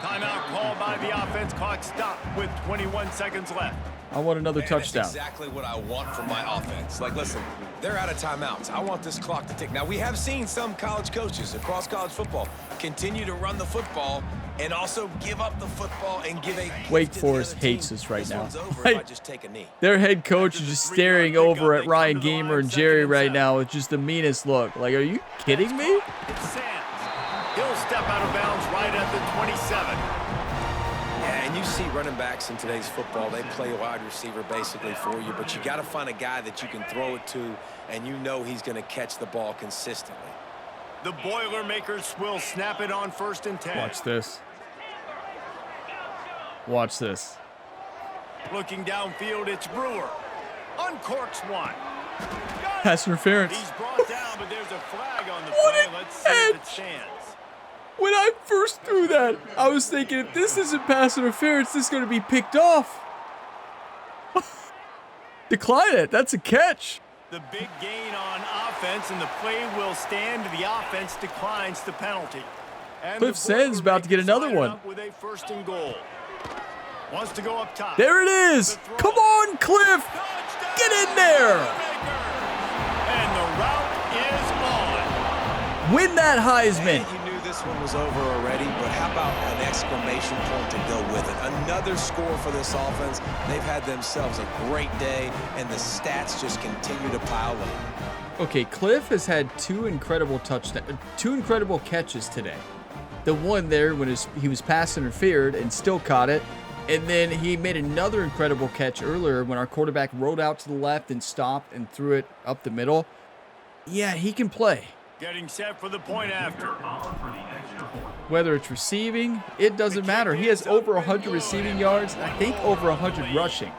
[SPEAKER 2] Timeout called by the offense. Clock stopped with 21 seconds left.
[SPEAKER 1] I want another touchdown.
[SPEAKER 4] That's exactly what I want from my offense. Like, listen, they're out of timeouts. I want this clock to tick. Now, we have seen some college coaches across college football continue to run the football and also give up the football and give a
[SPEAKER 1] Wake Forest hates us right now.
[SPEAKER 4] Right? Just take a knee.
[SPEAKER 1] Their head coach is just staring over at Ryan Gamer and Jerry right now with just the meanest look. Like, are you kidding me?
[SPEAKER 2] It's Sands. He'll step out of bounds right at the 27.
[SPEAKER 4] Yeah, and you see running backs in today's football, they play wide receiver basically for you, but you got to find a guy that you can throw it to, and you know he's going to catch the ball consistently.
[SPEAKER 2] The Boilermakers will snap it on 1st and 10.
[SPEAKER 1] Watch this. Watch this.
[SPEAKER 2] Looking downfield, it's Brewer. Uncorks one. Got it.
[SPEAKER 1] Pass interference.
[SPEAKER 2] He's brought down, but there's a flag on the
[SPEAKER 1] What
[SPEAKER 2] play.
[SPEAKER 1] a
[SPEAKER 2] Let's see if it
[SPEAKER 1] catch.
[SPEAKER 2] stands.
[SPEAKER 1] When I first threw that, I was thinking, if this isn't pass interference, this is going to be picked off. Decline it. That's a catch.
[SPEAKER 2] The big gain on offense, and the play will stand. The offense declines the penalty. And
[SPEAKER 1] Cliff
[SPEAKER 2] the
[SPEAKER 1] Sands about to get another
[SPEAKER 2] Boilermakers line
[SPEAKER 1] one.
[SPEAKER 2] up with a 1st and goal. Wants to go up top.
[SPEAKER 1] There it is. Come on, Cliff.
[SPEAKER 2] Touchdown,
[SPEAKER 1] Get in there.
[SPEAKER 2] Boilermakers. And the route is on.
[SPEAKER 1] Win that Heisman.
[SPEAKER 4] And you knew this one was over already, but how about an exclamation point to go with it? Another score for this offense. They've had themselves a great day, and the stats just continue to pile up.
[SPEAKER 1] Okay, Cliff has had two incredible catches today. The one there when he was pass interfered and still caught it. And then he made another incredible catch earlier when our quarterback rolled out to the left and stopped and threw it up the middle. Yeah, he can play.
[SPEAKER 2] Getting set for the point after.
[SPEAKER 1] Whether it's receiving, it doesn't matter. He has over 100 receiving yards, I think over 100 rushing.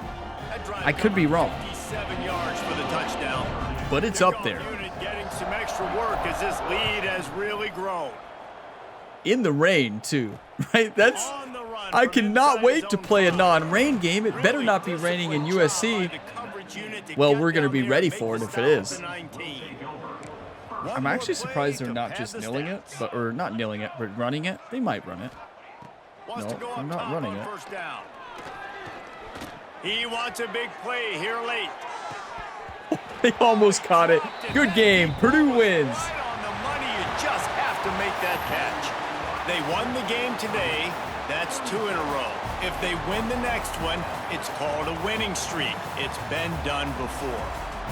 [SPEAKER 1] I could be wrong.
[SPEAKER 2] 57 yards for the touchdown.
[SPEAKER 1] But it's up there.
[SPEAKER 2] Unit getting some extra work as this lead has really grown.
[SPEAKER 1] In the rain, too, right?
[SPEAKER 2] On the run
[SPEAKER 1] I
[SPEAKER 2] from
[SPEAKER 1] cannot
[SPEAKER 2] inside
[SPEAKER 1] wait
[SPEAKER 2] his
[SPEAKER 1] to
[SPEAKER 2] own
[SPEAKER 1] play a
[SPEAKER 2] 5.
[SPEAKER 1] non-rain game. It better not be raining in USC. Well, we're going to be ready for it if it is. I'm actually surprised they're not just nailing it, or not nailing it, but running it. They might run it. No, they're not running it.
[SPEAKER 2] He wants a big play here late.
[SPEAKER 1] They almost caught it. Good game. Purdue wins.
[SPEAKER 2] Right on the money, you just have to make that catch. They won the game today. That's 2 in a row. If they win the next one, it's called a winning streak. It's been done before.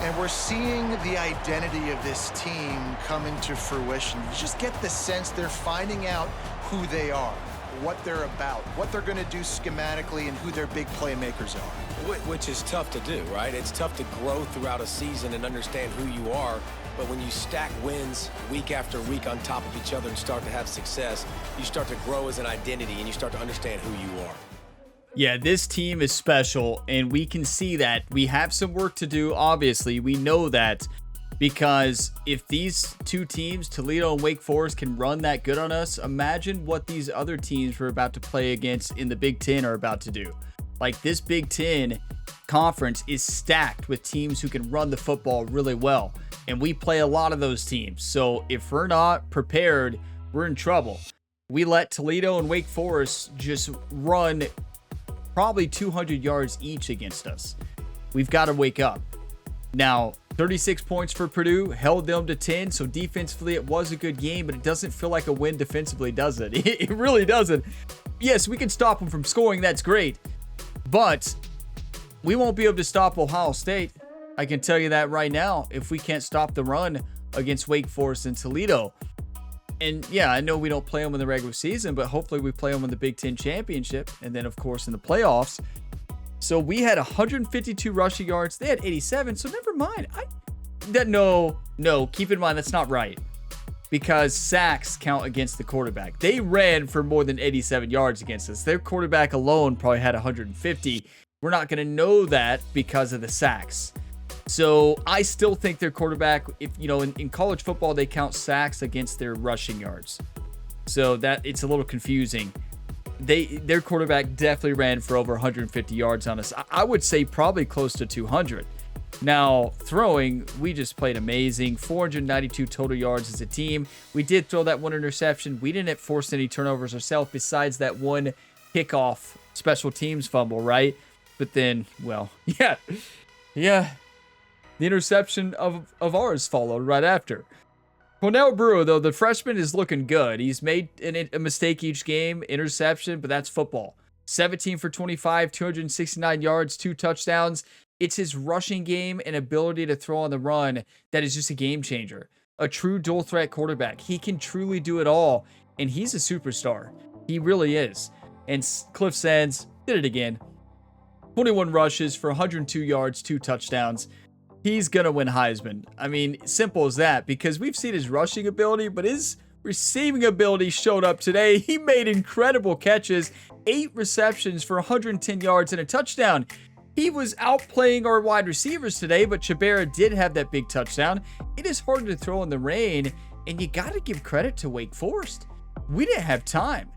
[SPEAKER 3] And we're seeing the identity of this team come into fruition. You just get the sense they're finding out who they are, what they're about, what they're going to do schematically, and who their big playmakers are.
[SPEAKER 4] Which is tough to do, right? It's tough to grow throughout a season and understand who you are. But when you stack wins week after week on top of each other and start to have success, you start to grow as an identity and you start to understand who you are.
[SPEAKER 1] Yeah, this team is special, and we can see that. We have some work to do, obviously. We know that, because if these two teams, Toledo and Wake Forest, can run that good on us, imagine what these other teams we're about to play against in the Big Ten are about to do. Like, this Big Ten conference is stacked with teams who can run the football really well, and we play a lot of those teams. So if we're not prepared, we're in trouble. We let Toledo and Wake Forest just run probably 200 yards each against us. We've got to wake up. Now, 36 points for Purdue, held them to 10, so defensively it was a good game, but it doesn't feel like a win defensively, does it? It really doesn't. Yes, we can stop them from scoring, that's great, but we won't be able to stop Ohio State. I can tell you that right now, if we can't stop the run against Wake Forest and Toledo. And yeah, I know we don't play them in the regular season, but hopefully we play them in the Big Ten Championship, and then of course in the playoffs. So we had 152 rushing yards. They had 87, so never mind. No, keep in mind that's not right, because sacks count against the quarterback. They ran for more than 87 yards against us. Their quarterback alone probably had 150. We're not going to know that because of the sacks. So I still think their quarterback, if you know, in college football, they count sacks against their rushing yards. So that it's a little confusing. their quarterback definitely ran for over 150 yards on us. I would say probably close to 200. Now, throwing, we just played amazing. 492 total yards as a team. We did throw that one interception. We didn't force any turnovers ourselves besides that one kickoff special teams fumble, right? But then, well, yeah. The interception of ours followed right after. Cornell Brewer, though, the freshman is looking good. He's made a mistake each game, interception, but that's football. 17 for 25, 269 yards, 2 touchdowns. It's his rushing game and ability to throw on the run that is just a game changer. A true dual threat quarterback. He can truly do it all, and he's a superstar. He really is. And Cliff Sands did it again. 21 rushes for 102 yards, 2 touchdowns. He's going to win Heisman. I mean, simple as that, because we've seen his rushing ability, but his receiving ability showed up today. He made incredible catches, 8 receptions for 110 yards and a touchdown. He was outplaying our wide receivers today, but Chabera did have that big touchdown. It is hard to throw in the rain, and you got to give credit to Wake Forest. We didn't have time.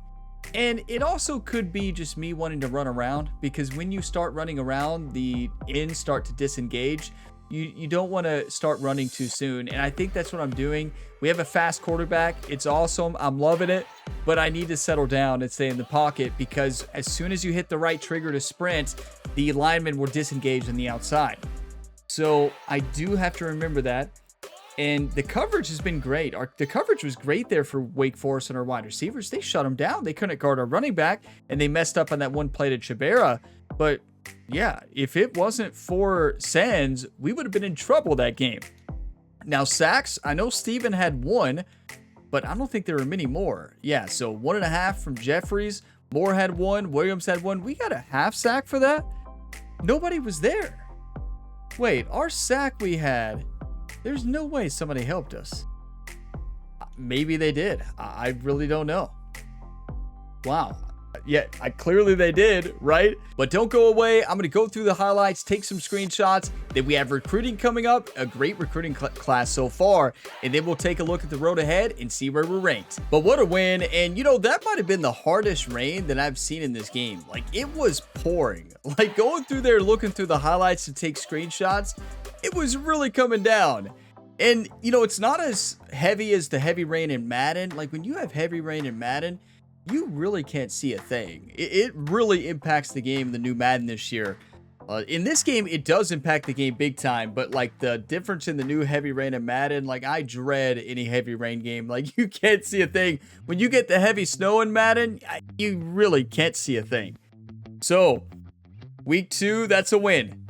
[SPEAKER 1] And it also could be just me wanting to run around, because when you start running around, the ends start to disengage. You don't want to start running too soon, and I think that's what I'm doing. We have a fast quarterback. It's awesome. I'm loving it, but I need to settle down and stay in the pocket, because as soon as you hit the right trigger to sprint, the linemen will disengage on the outside. So I do have to remember that, and the coverage has been great. The coverage was great there for Wake Forest and our wide receivers. They shut them down. They couldn't guard our running back, and they messed up on that one play to Chabera, but yeah, if it wasn't for Sands, we would have been in trouble that game. Now, sacks, I know Steven had 1, but I don't think there were many more. Yeah, so 1.5 from Jeffries. Moore had 1. Williams had 1. We got a half sack for that? Nobody was there. Wait, our sack we had, there's no way somebody helped us. Maybe they did. I really don't know. Wow. Yeah, clearly they did, right? But don't go away. I'm going to go through the highlights, take some screenshots. Then we have recruiting coming up, a great recruiting class so far. And then we'll take a look at the road ahead and see where we're ranked. But what a win. And, you know, that might have been the hardest rain that I've seen in this game. Like, it was pouring. Like, going through there, looking through the highlights to take screenshots, it was really coming down. And, you know, it's not as heavy as the heavy rain in Madden. Like, when you have heavy rain in Madden, you really can't see a thing. It really impacts the game, the new Madden this year. In this game, it does impact the game big time, but like the difference in the new heavy rain and Madden, like I dread any heavy rain game. Like you can't see a thing. When you get the heavy snow in Madden, you really can't see a thing. So, week 2, that's a win.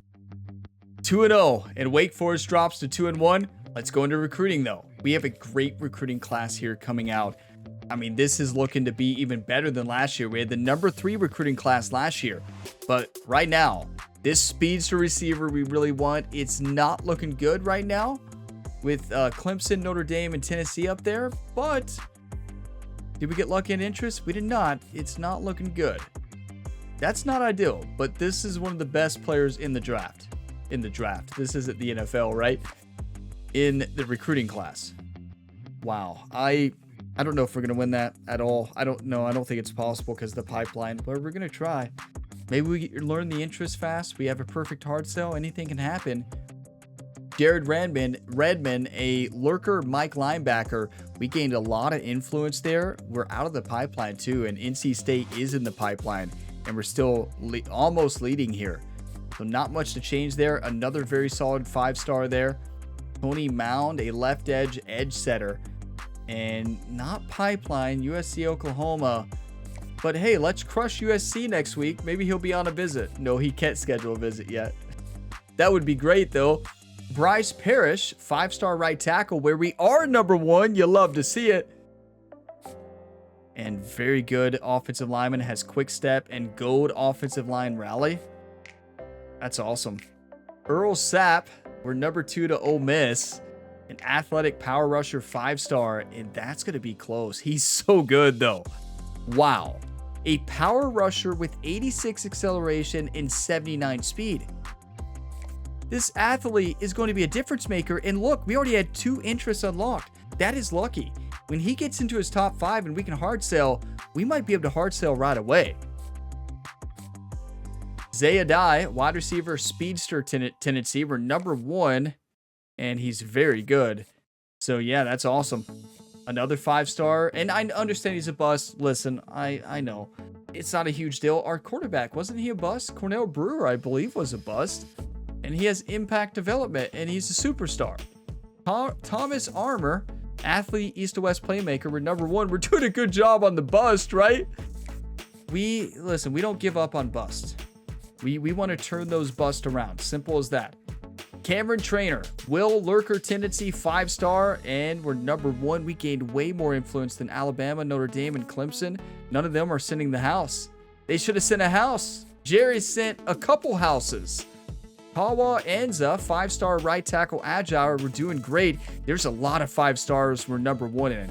[SPEAKER 1] 2-0, and Wake Forest drops to 2-1. Let's go into recruiting though. We have a great recruiting class here coming out. I mean, this is looking to be even better than last year. We had the number 3 recruiting class last year. But right now, this speedster receiver we really want, it's not looking good right now with Clemson, Notre Dame, and Tennessee up there. But did we get lucky in interest? We did not. It's not looking good. That's not ideal, but this is one of the best players in the draft. This isn't the NFL, right? In the recruiting class. Wow. I don't know if we're going to win that at all. I don't know. I don't think it's possible because of the pipeline, but we're going to try. Maybe we learn the interest fast. We have a perfect hard sell. Anything can happen. Jared Redman, a lurker Mike linebacker. We gained a lot of influence there. We're out of the pipeline too, and NC State is in the pipeline, and we're still almost leading here. So not much to change there. Another very solid 5-star there. Tony Mound, a left edge setter. And not pipeline, USC Oklahoma. But hey, let's crush USC next week. Maybe he'll be on a visit. No, he can't schedule a visit yet. That would be great though. Bryce Parrish, 5-star right tackle, where we are number 1. You love to see it. And very good offensive lineman, has quick step and gold offensive line rally. That's awesome. Earl Sapp, we're number 2 to Ole Miss. An athletic power rusher 5-star, and that's going to be close. He's so good, though. Wow. A power rusher with 86 acceleration and 79 speed. This athlete is going to be a difference maker, and look, we already had 2 interests unlocked. That is lucky. when he gets into his top 5 and we can hard sell, we might be able to hard sell right away. Zaya Dye, wide receiver, speedster tendency. We're number 1, and he's very good. So yeah, that's awesome. Another 5-star, and I understand he's a bust. Listen, I know it's not a huge deal. Our quarterback, wasn't he a bust? Cornell Brewer, I believe, was a bust, and he has impact development, and he's a superstar. Thomas Armour, athlete, east to west playmaker. We're number 1. We're doing a good job on the bust, right? We don't give up on bust. We want to turn those busts around. Simple as that. Cameron Trainer, Will Lurker tendency, 5-star, and we're number 1. We gained way more influence than Alabama, Notre Dame, and Clemson. None of them are sending the house. They should have sent a house. Jerry sent a couple houses. Kawa Enza, 5-star right tackle, agile. We're doing great. There's a lot of 5-stars we're number 1 in.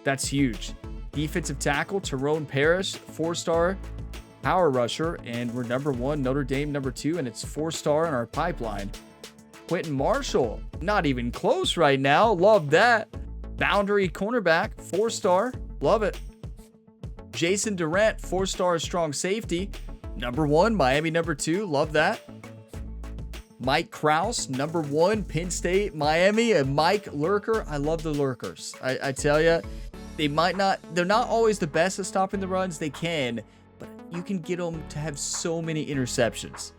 [SPEAKER 1] That's huge. Defensive tackle, Tyrone Parrish, 4-star power rusher, and we're number 1. Notre Dame number 2, and it's 4-star in our pipeline. Quentin Marshall, not even close right now. Love that. Boundary cornerback, 4-star. Love it. Jason Durant, 4-star strong safety. Number 1, Miami number 2. Love that. Mike Krause, number 1, Penn State, Miami, and Mike Lurker. I love the Lurkers. I tell you, they're not always the best at stopping the runs. They can, but you can get them to have so many interceptions.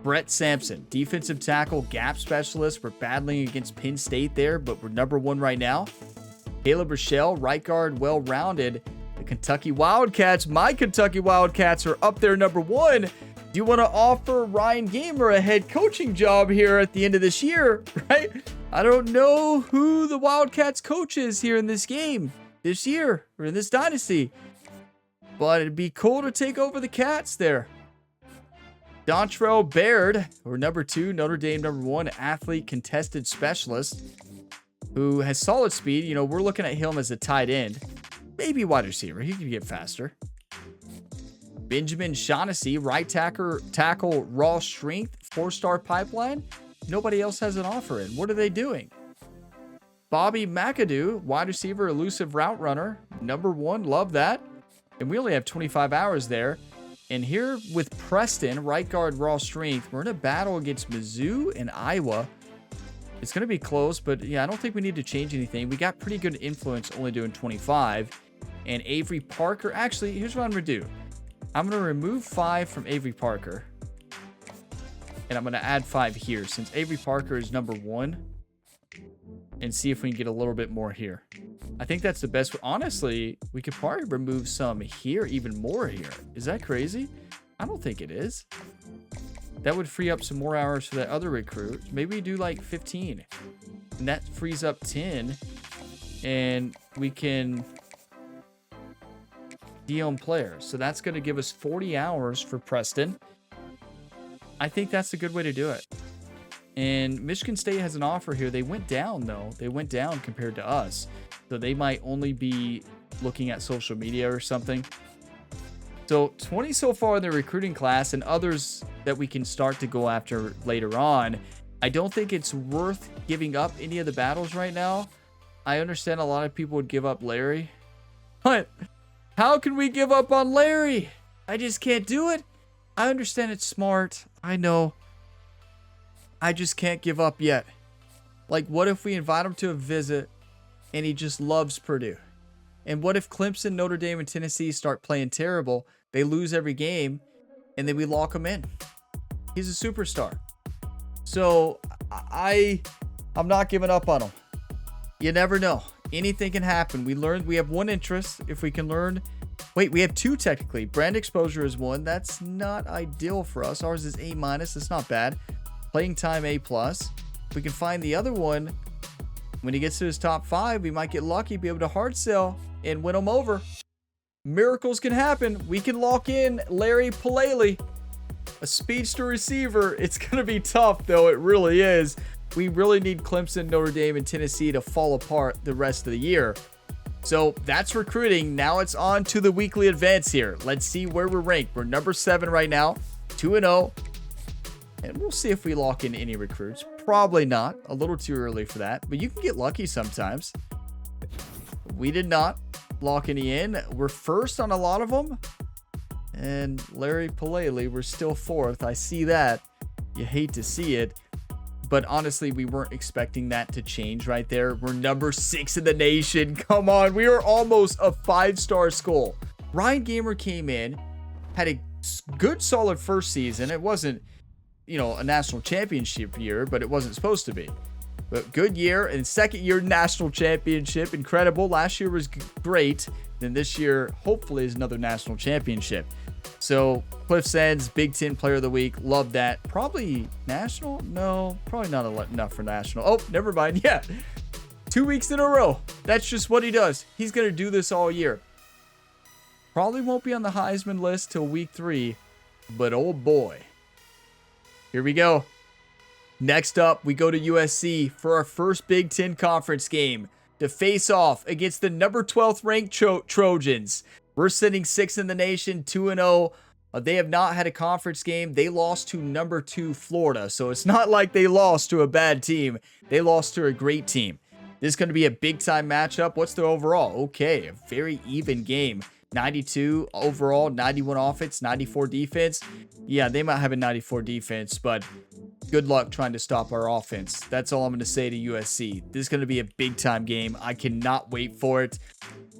[SPEAKER 1] Brett Sampson, defensive tackle, gap specialist. We're battling against Penn State there, but we're number 1 right now. Caleb Rochelle, right guard, well-rounded. The Kentucky Wildcats, my Kentucky Wildcats, are up there number 1. Do you want to offer Ryan Gamer a head coaching job here at the end of this year, right? I don't know who the Wildcats coach is here in this game, this year, or in this dynasty, but it'd be cool to take over the Cats there. Dontrell Baird, or number 2, Notre Dame number 1, athlete contested specialist, who has solid speed. You know, we're looking at him as a tight end, maybe wide receiver. He could get faster. Benjamin Shaughnessy, right tackle, raw strength, 4-star pipeline. Nobody else has an offer in. What are they doing? Bobby McAdoo, wide receiver, elusive route runner, number 1. Love that. And we only have 25 hours there. And here with Preston, right guard, raw strength, we're in a battle against Mizzou and Iowa. It's going to be close, but yeah, I don't think we need to change anything. We got pretty good influence only doing 25. And Avery Parker, actually, here's what I'm going to do. I'm going to remove 5 from Avery Parker. And I'm going to add 5 here since Avery Parker is number 1. And see if we can get a little bit more here. I think that's the best. Honestly, we could probably remove some here, even more here. Is that crazy? I don't think it is. That would free up some more hours for that other recruit. Maybe we do like 15. And that frees up 10. And we can DM players. So that's going to give us 40 hours for Preston. I think that's a good way to do it. And Michigan State has an offer here. They went down, though. They went down compared to us. So they might only be looking at social media or something. So 20 so far in the recruiting class and others that we can start to go after later on. I don't think it's worth giving up any of the battles right now. I understand a lot of people would give up Larry. But how can we give up on Larry? I just can't do it. I understand it's smart. I know. I just can't give up yet. Like, what if we invite him to a visit and he just loves Purdue? And what if Clemson, Notre Dame, and Tennessee start playing terrible? They lose every game, and then we lock him in. He's a superstar. So I'm not giving up on him. You never know. Anything can happen. We have 1 interest. If we can learn... Wait, we have 2 technically. Brand exposure is 1. That's not ideal for us. Ours is A-. It's not bad. Playing time A+. If we can find the other one, when he gets to his top 5, we might get lucky, be able to hard sell, and win him over. Miracles can happen. We can lock in Larry Palele, a speedster receiver. It's going to be tough, though. It really is. We really need Clemson, Notre Dame, and Tennessee to fall apart the rest of the year. So that's recruiting. Now it's on to the weekly events here. Let's see where we're ranked. We're number 7 right now, 2-0. And we'll see if we lock in any recruits. Probably not. A little too early for that. But you can get lucky sometimes. we did not lock any in. We're first on a lot of them. And Larry Palele, we're still fourth. I see that. You hate to see it. But honestly, we weren't expecting that to change right there. We're number 6 in the nation. Come on, we are almost a 5-star school. Ryan Gamer came in, had a good solid first season. It wasn't, a national championship year, but it wasn't supposed to be. But good year, and second year national championship. Incredible. Last year was great. Then this year, hopefully, is another national championship. So, Cliff Sands, Big Ten Player of the Week. Love that. Probably national? No, probably not enough for national. Oh, never mind. Yeah. 2 weeks in a row. That's just what he does. He's going to do this all year. Probably won't be on the Heisman list till week 3. But oh boy. Here we go. Next up, we go to USC for our first Big Ten Conference game to face off against the number 12th ranked Trojans. We're sitting 6th in the nation, 2-0. They have not had a conference game. They lost to number 2 Florida, so it's not like they lost to a bad team. They lost to a great team. This is going to be a big-time matchup. What's the overall? Okay, a very even game. 92 overall, 91 offense, 94 defense. Yeah, they might have a 94 defense, but good luck trying to stop our offense. That's all I'm going to say to USC. This is going to be a big-time game. I cannot wait for it.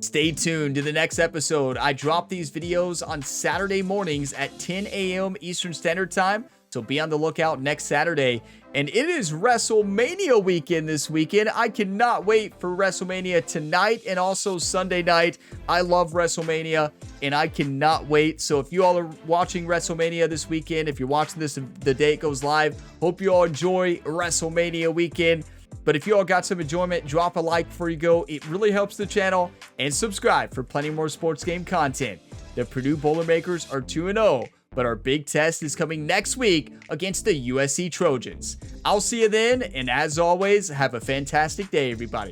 [SPEAKER 1] Stay tuned to the next episode. I drop these videos on Saturday mornings at 10 a.m. Eastern Standard Time, so be on the lookout next Saturday. And it is WrestleMania weekend this weekend. I cannot wait for WrestleMania tonight and also Sunday night. I love WrestleMania, and I cannot wait. So if you all are watching WrestleMania this weekend, if you're watching this the day it goes live, hope you all enjoy WrestleMania weekend. But if you all got some enjoyment, drop a like before you go. It really helps the channel. And subscribe for plenty more sports game content. The Purdue Boilermakers are 2-0. But our big test is coming next week against the USC Trojans. I'll see you then. And as always, have a fantastic day, everybody.